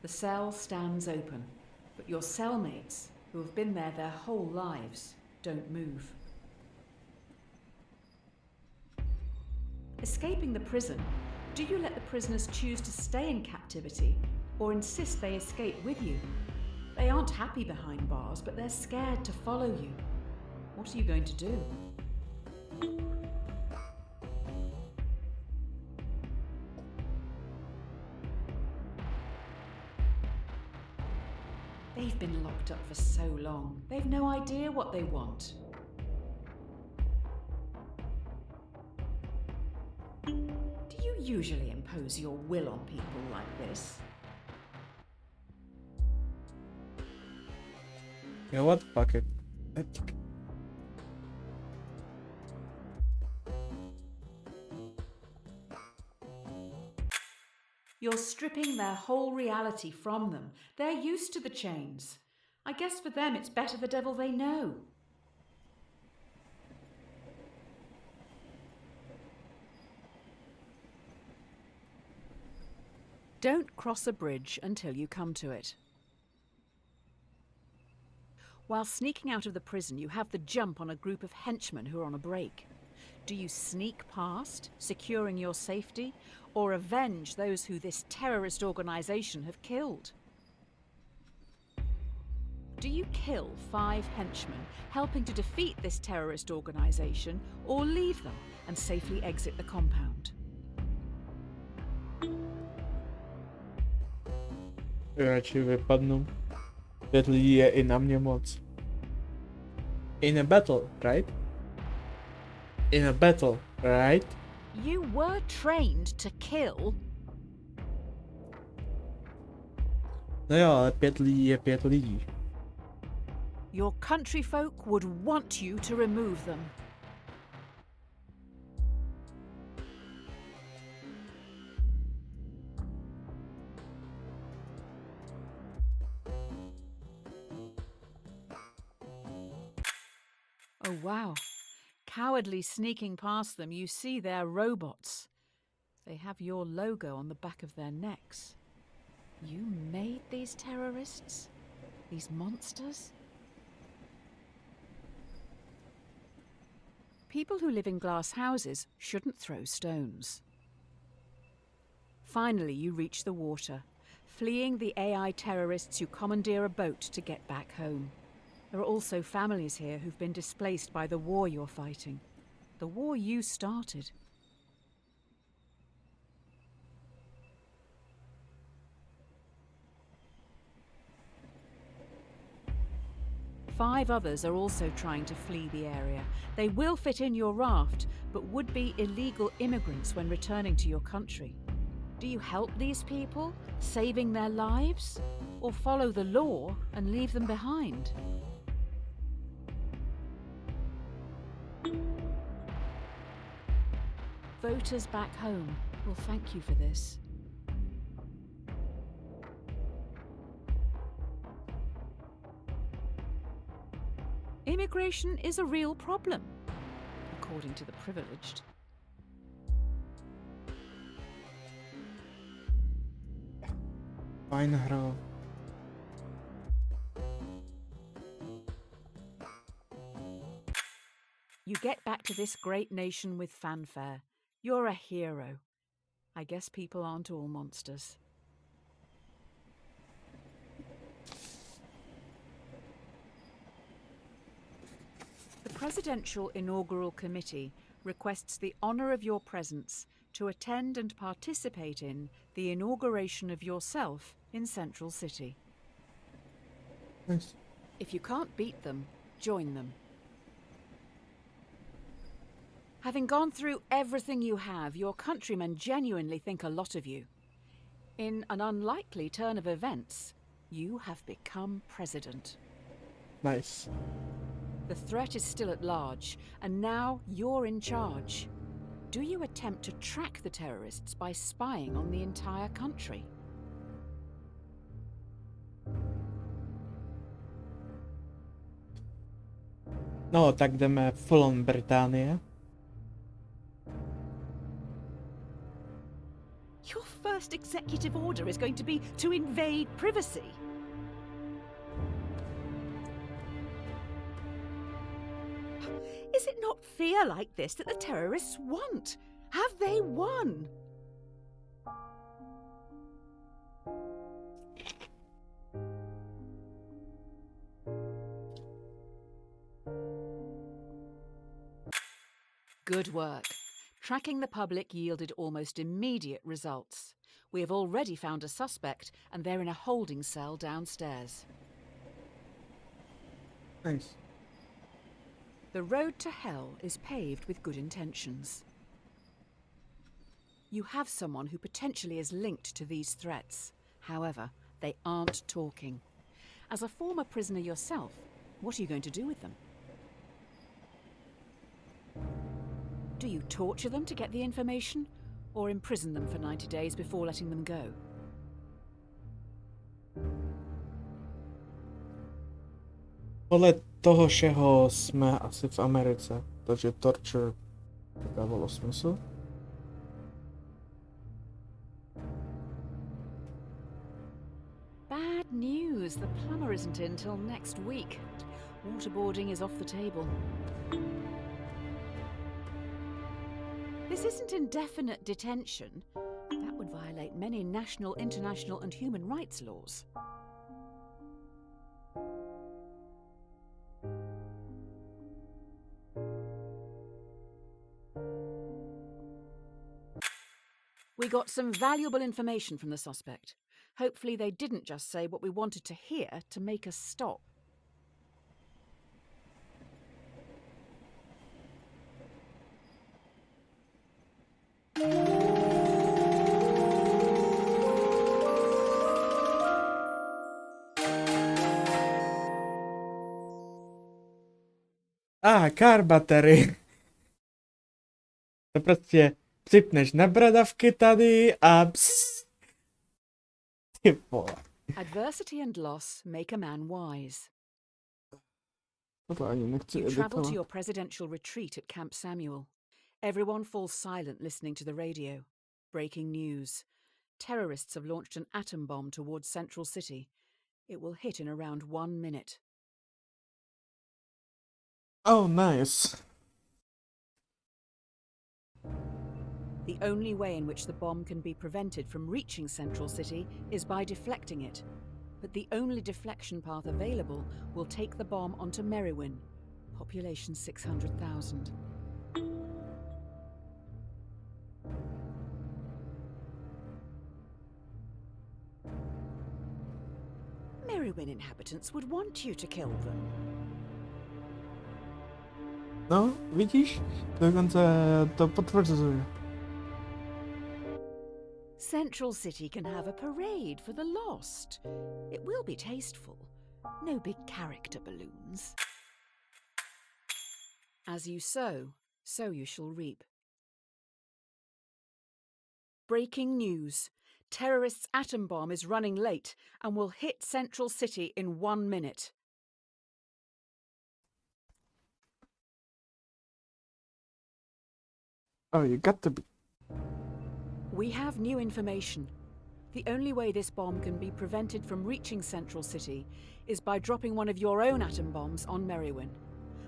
The cell stands open, but your cellmates, who have been there their whole lives, don't move. Escaping the prison, do you let the prisoners choose to stay in captivity or insist they escape with you? They aren't happy behind bars, but they're scared to follow you. What are you going to do? They've been locked up for so long. They've no idea what they want. Do you usually impose your will on people like this? You know what? Fuck it. You're stripping their whole reality from them. They're used to the chains. I guess for them it's better the devil they know. Don't cross a bridge until you come to it. While sneaking out of the prison, you have the jump on a group of henchmen who are on a break. Do you sneak past, securing your safety, or avenge those who this terrorist organization have killed? Do you kill 5 henchmen, helping to defeat this terrorist organization, or leave them and safely exit the compound? Radši vypadnu. 5 lidí je i na mě moc. In a battle, right? In a battle, right? You were trained to kill. No jo, ale 5 lidí je 5 lidí. Your countryfolk would want you to remove them. Oh wow. Cowardly sneaking past them, you see they're robots. They have your logo on the back of their necks. You made these terrorists? These monsters? People who live in glass houses shouldn't throw stones. Finally, you reach the water. Fleeing the AI terrorists, you commandeer a boat to get back home. There are also families here who've been displaced by the war you're fighting. The war you started. Five others are also trying to flee the area. They will fit in your raft, but would be illegal immigrants when returning to your country. Do you help these people, saving their lives? Or follow the law and leave them behind? Voters back home will thank you for this. Immigration is a real problem, according to the privileged. Fajn hra. You get back to this great nation with fanfare. You're a hero. I guess people aren't all monsters. The Presidential Inaugural Committee requests the honour of your presence to attend and participate in the inauguration of yourself in Central City. Nice. If you can't beat them, join them. Having gone through everything you have, your countrymen genuinely think a lot of you. In an unlikely turn of events, you have become president. Nice. The threat is still at large, and now you're in charge. Do you attempt to track the terrorists by spying on the entire country? No, tak jdeme full on Británie. Your first executive order is going to be to invade privacy. Is it not fear like this that the terrorists want? Have they won? Good work. Tracking the public yielded almost immediate results. We have already found a suspect, and they're in a holding cell downstairs. Nice. The road to hell is paved with good intentions. You have someone who potentially is linked to these threats. However, they aren't talking. As a former prisoner yourself, what are you going to do with them? Do you torture them to get the information, or imprison them for 90 days before letting them go? Podle toho všeho jsme asi v Americe, takže torture dávalo smysl. Bad news. The plumber isn't in till next week. Waterboarding is off the table. This isn't indefinite detention. That would violate many national, international, and human rights laws. We got some valuable information from the suspect. Hopefully they didn't just say what we wanted to hear to make us stop. Car battery. To prostě připneš na bradavky tady a pss. Ty vole. Adversity and loss make a man wise. Tohle ani nechci You travel to editovat. your presidential retreat at Camp Samuel. Everyone falls silent listening to the radio. Breaking news. Terrorists have launched an atom bomb towards Central City. It will hit in around 1 minute. Oh, nice. The only way in which the bomb can be prevented from reaching Central City is by deflecting it. But the only deflection path available will take the bomb onto Merriwin, population 600,000. Merriwin inhabitants would want you to kill them. No, vidíš? Dokonce to potvrzuje. Central City can have a parade for the lost. It will be tasteful. No big character balloons. As you sow, so you shall reap. Breaking news. Terrorists' atom bomb is running late and will hit Central City in 1 minute. Oh, you got to be. We have new information. The only way this bomb can be prevented from reaching Central City is by dropping one of your own atom bombs on Merriwin.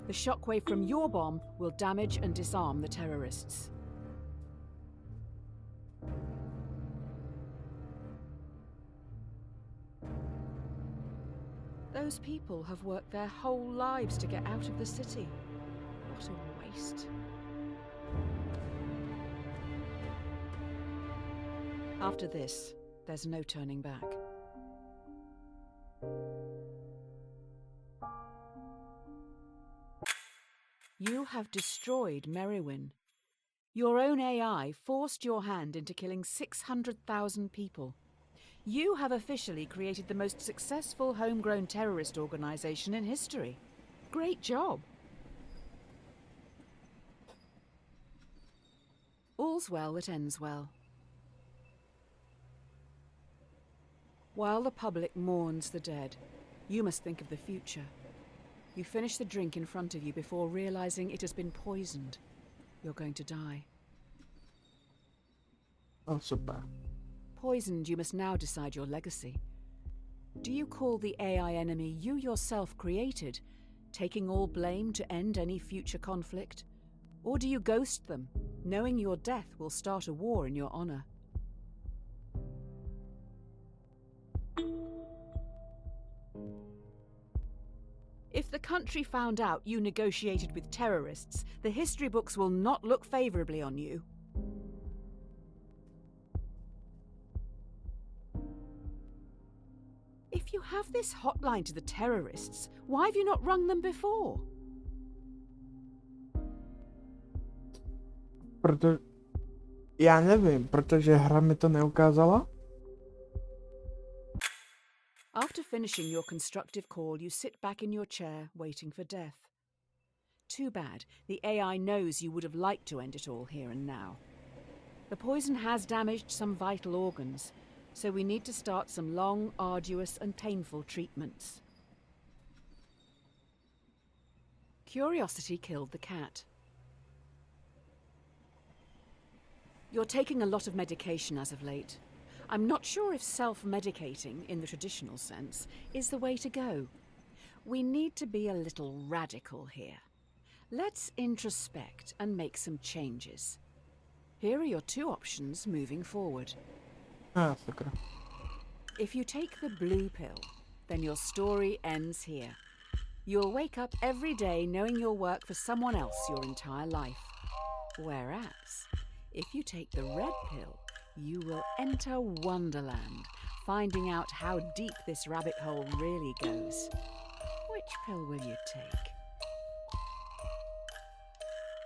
The shockwave from your bomb will damage and disarm the terrorists. Those people have worked their whole lives to get out of the city. What a waste. After this, there's no turning back. You have destroyed Merriwin. Your own AI forced your hand into killing 600,000 people. You have officially created the most successful homegrown terrorist organization in history. Great job. All's well that ends well. While the public mourns the dead, you must think of the future. You finish the drink in front of you before realizing it has been poisoned. You're going to die. Oh, super. Poisoned, you must now decide your legacy. Do you call the AI enemy you yourself created, taking all blame to end any future conflict? Or do you ghost them, knowing your death will start a war in your honor? If the country found out you negotiated with terrorists, the history books will not look favorably on you. If you have this hotline to the terrorists, why have you not rung them before? Já nevím, protože hra mi to neukázala. After finishing your constructive call, you sit back in your chair, waiting for death. Too bad, the AI knows you would have liked to end it all here and now. The poison has damaged some vital organs, so we need to start some long, arduous and painful treatments. Curiosity killed the cat. You're taking a lot of medication as of late. I'm not sure if self-medicating, in the traditional sense, is the way to go. We need to be a little radical here. Let's introspect and make some changes. Here are your two options moving forward. Sakra. If you take the blue pill, then your story ends here. You'll wake up every day knowing you'll work for someone else your entire life. Whereas, if you take the red pill, you will enter Wonderland, finding out how deep this rabbit hole really goes. Which pill will you take?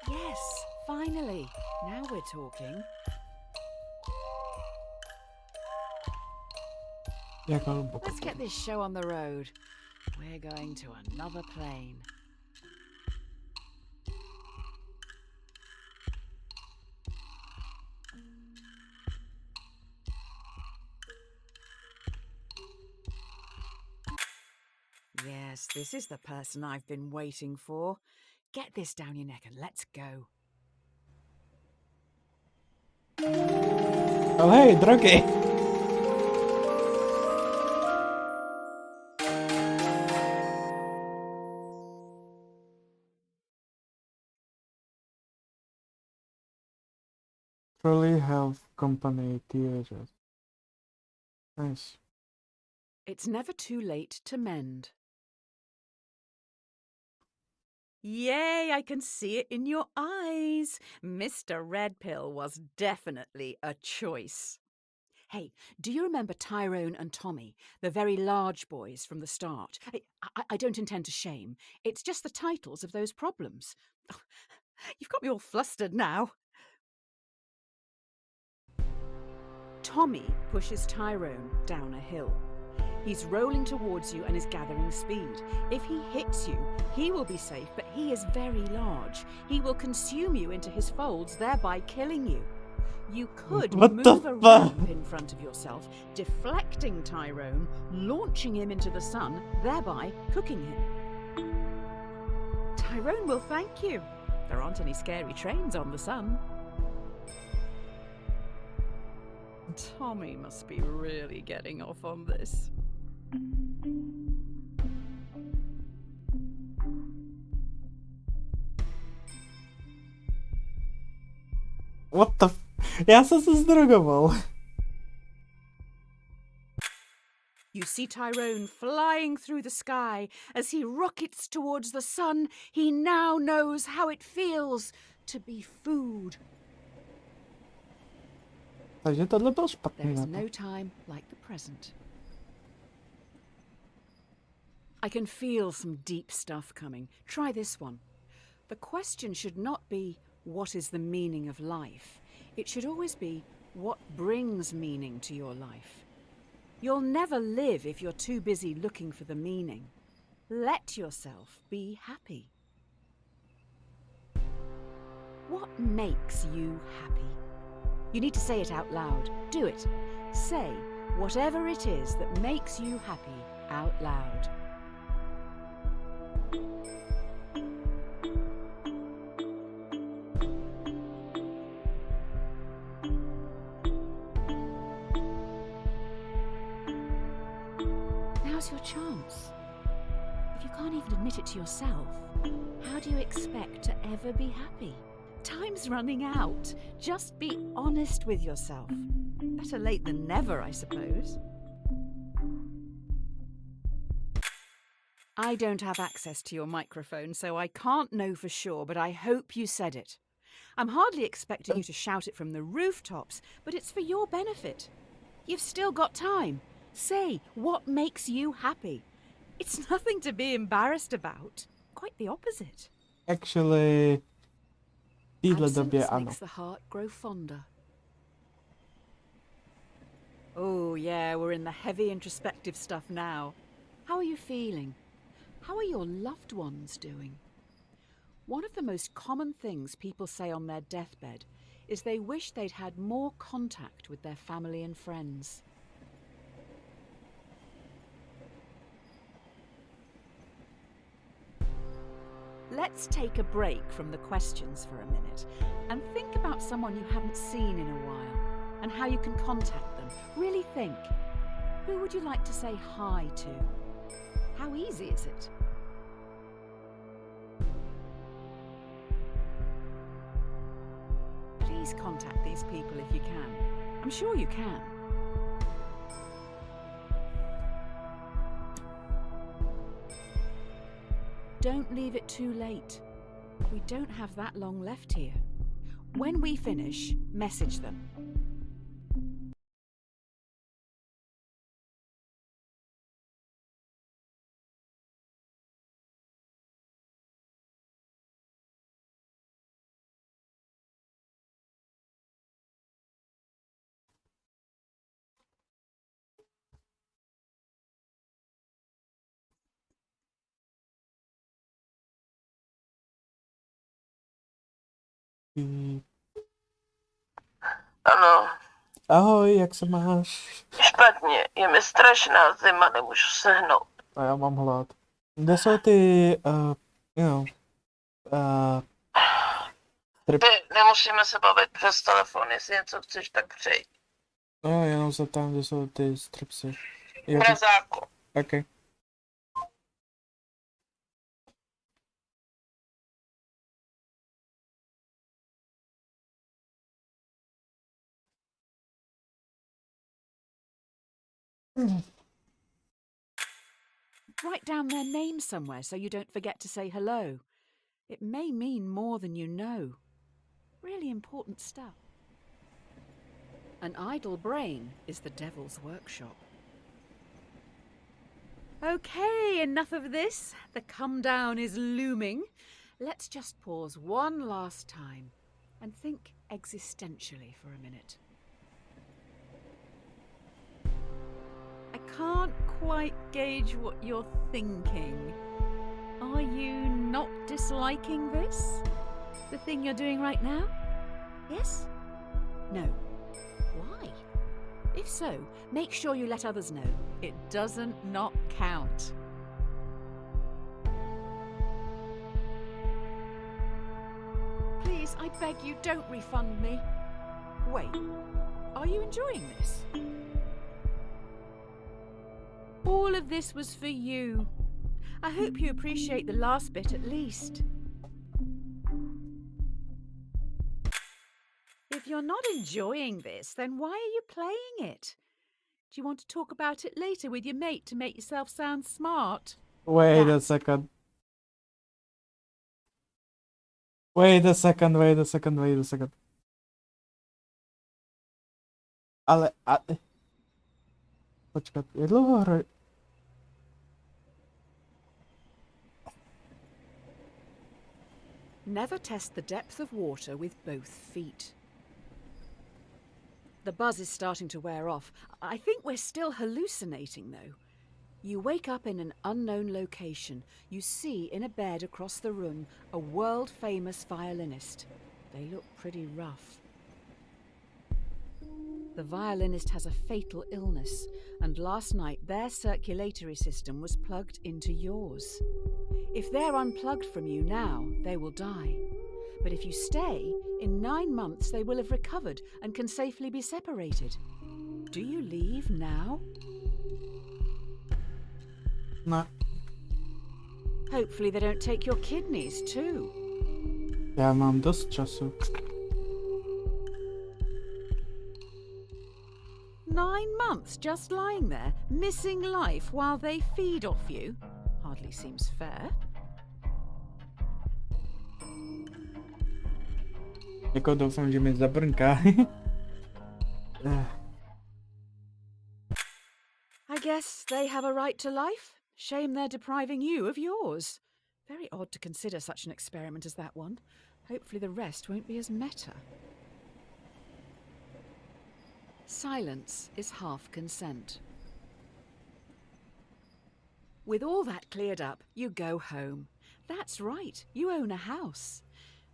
Yes, finally. Now we're talking. Let's get this show on the road. We're going to another plane. Yes, Yes, this is the person I've been waiting for. Get this down your neck and let's go. Oh hej, drogi! Trolley have company theaters. Nice. It's never too late to mend. Yay, I can see it in your eyes. Mr. Red Pill was definitely a choice. Hey, do you remember Tyrone and Tommy, the very large boys from the start? I don't intend to shame. It's just the titles of those problems. You've got me all flustered now. Tommy pushes Tyrone down a hill. He's rolling towards you and is gathering speed. If he hits you, he will be safe, but he is very large. He will consume you into his folds, thereby killing you. You could What the move a fuck? ramp in front of yourself, deflecting Tyrone, launching him into the sun, thereby cooking him. Tyrone will thank you. There aren't any scary trains on the sun. Tommy must be really getting off on this. What the f... Já jsem se zdrogoval. You see Tyrone flying through the sky as he rockets towards the sun. He now knows how it feels to be food. Takže tohle byl There špatný is nápad. no time like the present. I can feel some deep stuff coming. Try this one. The question should not be, what is the meaning of life? It should always be, what brings meaning to your life? You'll never live if you're too busy looking for the meaning. Let yourself be happy. What makes you happy? You need to say it out loud. Do it. Say whatever it is that makes you happy out loud. Now's your chance. If you can't even admit it to yourself, how do you expect to ever be happy? Time's running out. Just be honest with yourself. Better late than never, I suppose. I don't have access to your microphone, so I can't know for sure, but I hope you said it. I'm hardly expecting you to shout it from the rooftops, but it's for your benefit. You've still got time. Say what makes you happy. It's nothing to be embarrassed about. Quite the opposite. Actually, v téhle době Absence ano. makes the heart grow fonder. Oh yeah, we're in the heavy introspective stuff now. How are you feeling? How are your loved ones doing? One of the most common things people say on their deathbed is they wish they'd had more contact with their family and friends. Let's take a break from the questions for a minute and think about someone you haven't seen in a while and how you can contact them. Really think. Who would you like to say hi to? How easy is it? Please contact these people if you can. I'm sure you can. Don't leave it too late. We don't have that long left here. When we finish, message them. Ano, Ahoj, jak se máš? špatně. Je mi strašná zima, nemůžu sehnout. A já mám hlad. Kde jsou ty, you know, uh, Ty, nemusíme se bavit přes telefon, jestli něco chceš, tak přijď. no, jenom se tam, kde jsou ty stripsy. V Jo, mrazáku. okay. Write down their name somewhere so you don't forget to say hello. It may mean more than you know. Really important stuff. An idle brain is the devil's workshop. Okay, enough of this. The come down is looming. Let's just pause one last time and think existentially for a minute. I can't quite gauge what you're thinking. Are you not disliking this? The thing you're doing right now? Yes? No. Why? If so, make sure you let others know. It doesn't not count. Please, I beg you, don't refund me. Wait, are you enjoying this? All of this was for you. I hope you appreciate the last bit at least. If you're not enjoying this, then why are you playing it? Do you want to talk about it later with your mate to make yourself sound smart? Wait a second. Wait a second. Ale, počkat, je dlouho hra... Never test the depth of water with both feet. The buzz is starting to wear off. I think we're still hallucinating, though. You wake up in an unknown location. You see in a bed across the room a world-famous violinist. They look pretty rough. The violinist has a fatal illness, and last night their circulatory system was plugged into yours. If they're unplugged from you now, they will die. But if you stay, in 9 months they will have recovered and can safely be separated. Do you leave now? No. Hopefully they don't take your kidneys too. Já mám dost času. 9 months just lying there, missing life while they feed off you? Hardly seems fair. Jako doufám, že mi zabrnká. I guess they have a right to life. Shame they're depriving you of yours. Very odd to consider such an experiment as that one. Hopefully the rest won't be as meta. Silence is half consent. With all that cleared up, you go home. That's right, you own a house.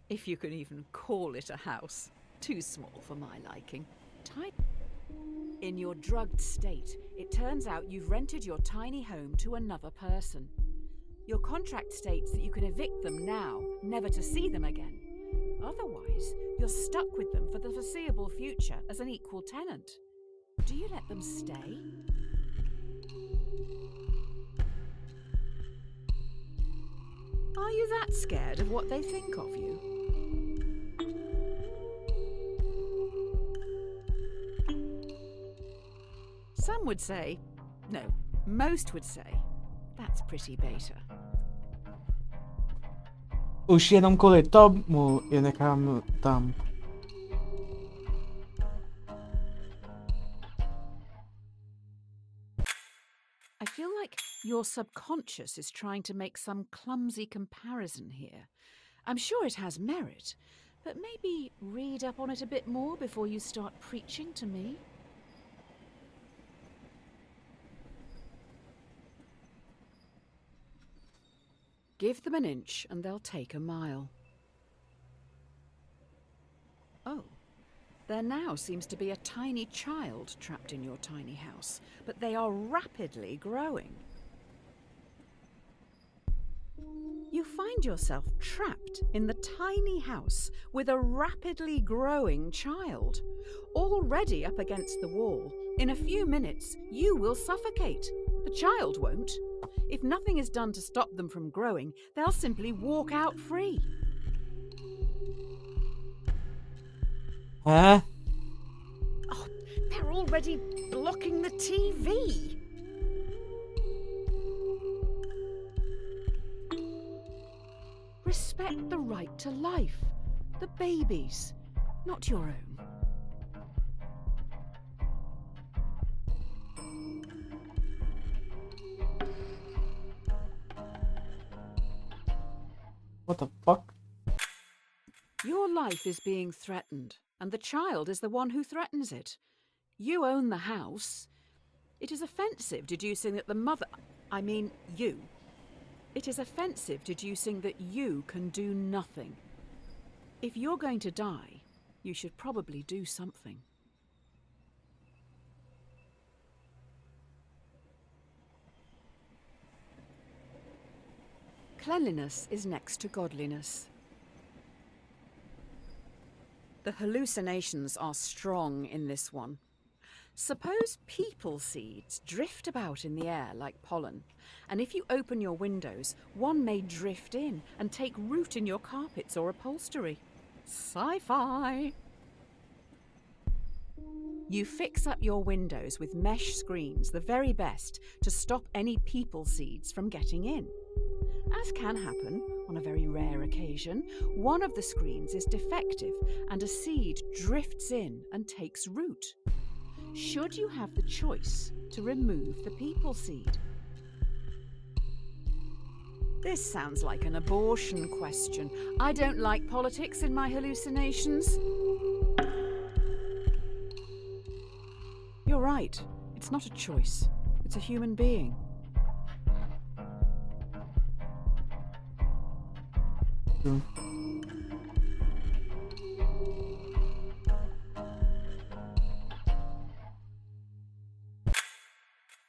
If you can even call it a house. Too small for my liking. Tiny. In your drugged state, it turns out you've rented your tiny home to another person. Your contract states that you can evict them now, never to see them again. Otherwise, you're stuck with them for the foreseeable future as an equal tenant. Do you let them stay? Are you that scared of what they think of you? Some would say, no, most would say, that's pretty beta. Už jenom kvůli tomu je nechám tam. I feel like your subconscious is trying to make some clumsy comparison here. I'm sure it has merit, but maybe read up on it a bit more before you start preaching to me. Give them an inch and they'll take a mile. Oh, there now seems to be a tiny child trapped in your tiny house, but they are rapidly growing. You find yourself trapped in the tiny house with a rapidly growing child. Already up against the wall, in a few minutes you will suffocate. The child won't. If nothing is done to stop them from growing, they'll simply walk out free. Huh? Oh, they're already blocking the TV. Respect the right to life. The baby's, not your own. What the fuck? Your life is being threatened, and the child is the one who threatens it. You own the house. It is offensive deducing that the mother... I mean, you. It is offensive deducing that you can do nothing. If you're going to die, you should probably do something. Cleanliness is next to godliness. The hallucinations are strong in this one. Suppose people seeds drift about in the air like pollen, and if you open your windows, one may drift in and take root in your carpets or upholstery. Sci-fi! You fix up your windows with mesh screens, the very best, to stop any people seeds from getting in. As can happen on a very rare occasion, one of the screens is defective and a seed drifts in and takes root. Should you have the choice to remove the people seed? This sounds like an abortion question. I don't like politics in my hallucinations. You're right. It's not a choice. It's a human being. True.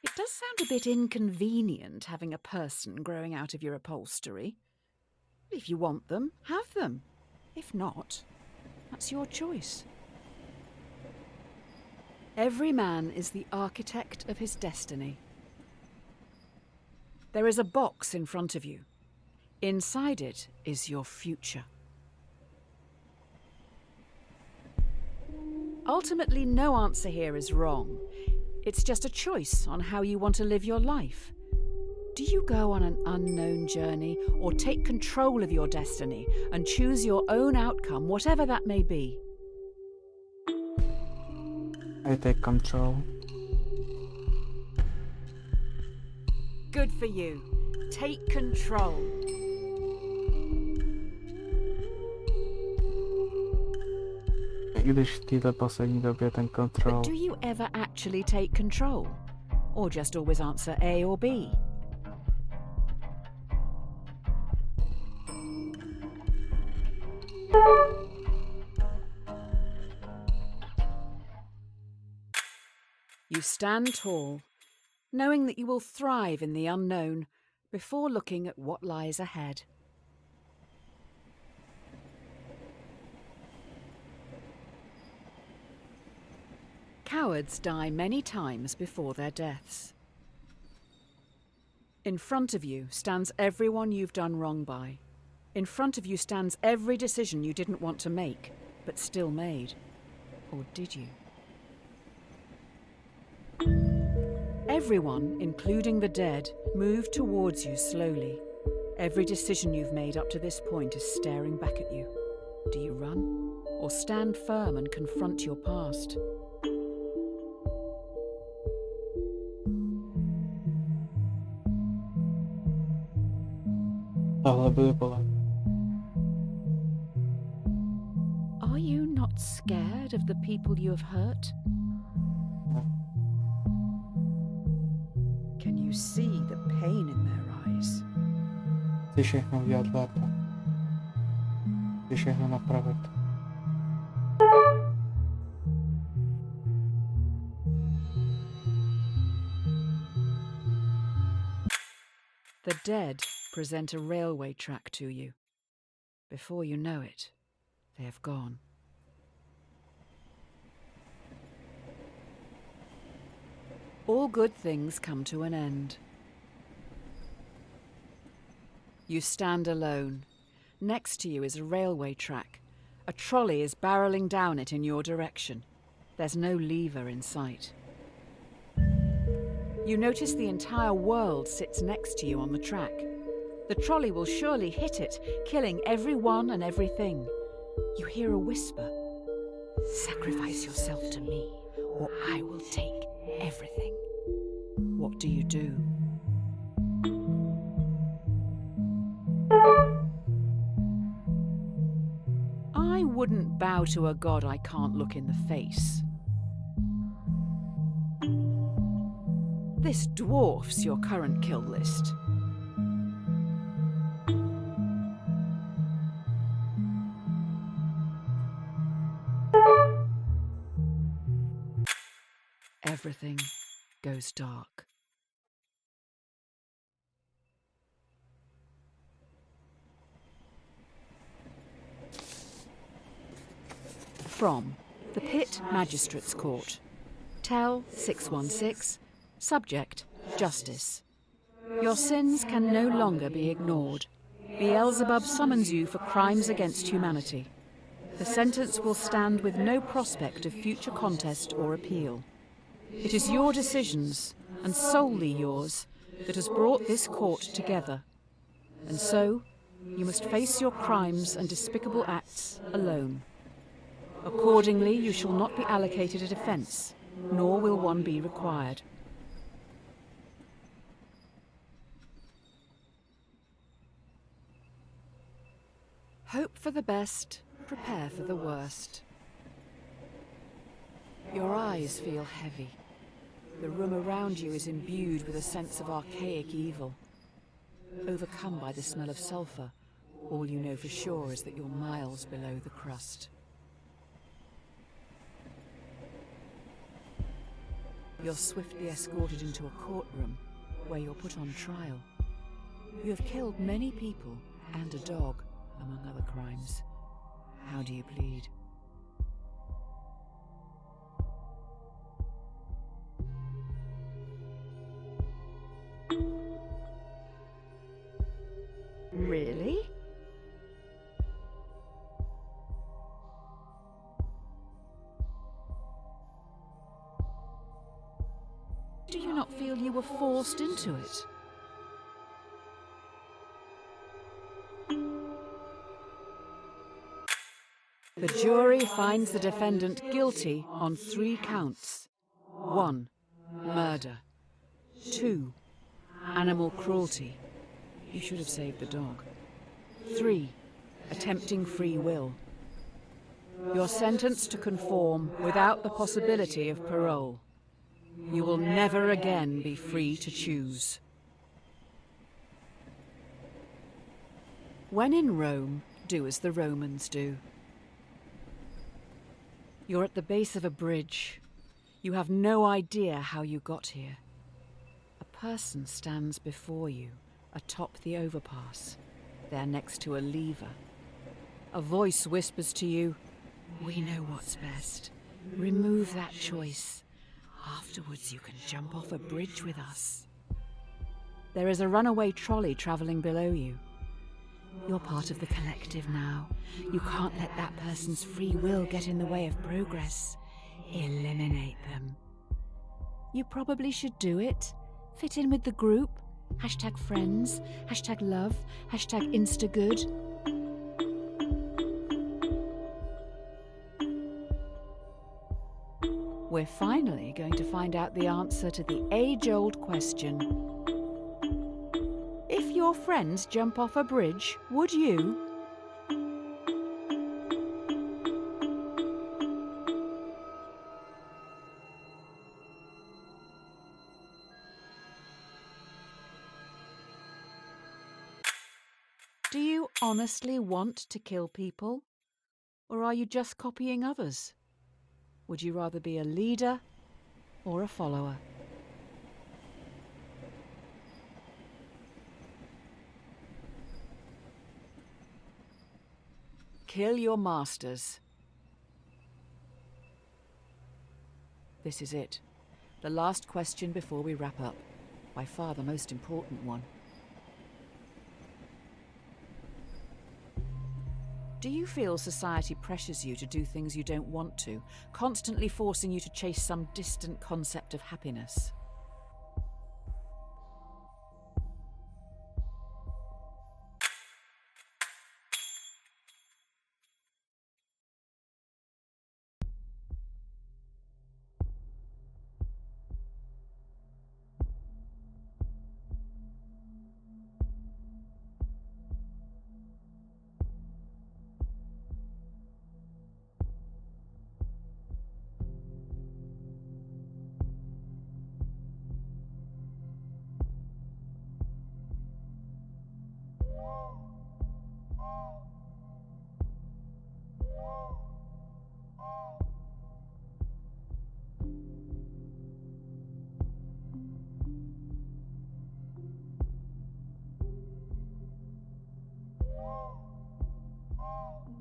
It does sound a bit inconvenient having a person growing out of your upholstery. If you want them, have them. If not, that's your choice. Every man is the architect of his destiny. There is a box in front of you. Inside it is your future. Ultimately, no answer here is wrong. It's just a choice on how you want to live your life. Do you go on an unknown journey or take control of your destiny and choose your own outcome, whatever that may be? I take control. Good for you. Take control. Když v této poslední době ten control. But do you ever actually take control? Or just always answer A or B? You stand tall, knowing that you will thrive in the unknown before looking at what lies ahead. Cowards die many times before their deaths. In front of you stands everyone you've done wrong by. In front of you stands every decision you didn't want to make, but still made. Or did you? Everyone, including the dead, move towards you slowly. Every decision you've made up to this point is staring back at you. Do you run? Or stand firm and confront your past? Tohle by bolet. Are you not scared of the people you have hurt? Can you see the pain in their eyes? Chci všechno udělat lépe. Chci všechno napravit. The dead present a railway track to you. Before you know it, they have gone. All good things come to an end. You stand alone. Next to you is a railway track. A trolley is barreling down it in your direction. There's no lever in sight. You notice the entire world sits next to you on the track. The trolley will surely hit it, killing everyone and everything. You hear a whisper. Sacrifice yourself to me, or I will take everything. What do you do? I wouldn't bow to a god I can't look in the face. This dwarfs your current kill list. Everything goes dark. From the Pit Magistrates Court. Tell 616. Subject, Justice. Your sins can no longer be ignored. Beelzebub summons you for crimes against humanity. The sentence will stand with no prospect of future contest or appeal. It is your decisions, and solely yours, that has brought this court together. And so, you must face your crimes and despicable acts alone. Accordingly, you shall not be allocated a defence, nor will one be required. Hope for the best, prepare for the worst. Your eyes feel heavy. The room around you is imbued with a sense of archaic evil. Overcome by the smell of sulphur, all you know for sure is that you're miles below the crust. You're swiftly escorted into a courtroom where you're put on trial. You have killed many people and a dog, among other crimes. How do you plead? Really? Do you not feel you were forced into it? The jury finds the defendant guilty on 3 counts. 1. Murder. 2. Animal cruelty. You should have saved the dog. 3. Attempting free will. You're sentenced to conform without the possibility of parole. You will never again be free to choose. When in Rome, do as the Romans do. You're at the base of a bridge. You have no idea how you got here. A person stands before you, atop the overpass. They're next to a lever. A voice whispers to you, "We know what's best. Remove that choice. Afterwards you can jump off a bridge with us." There is a runaway trolley travelling below you. You're part of the collective now. You can't let that person's free will get in the way of progress. Eliminate them. You probably should do it. Fit in with the group. #friends, #love, #instagood. We're finally going to find out the answer to the age-old question. If your friends jump off a bridge, would you? Do you honestly want to kill people? Or are you just copying others? Would you rather be a leader or a follower? Kill your masters. This is it. The last question before we wrap up. By far the most important one. Do you feel society pressures you to do things you don't want to, constantly forcing you to chase some distant concept of happiness?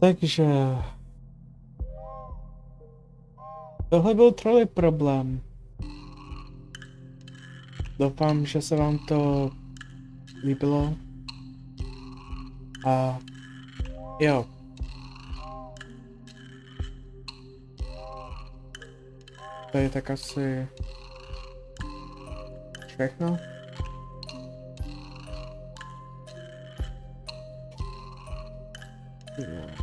Takže... Tohle byl Trolley Problém. Doufám, že se vám to líbilo. A jo. To je tak asi všechno. Jo.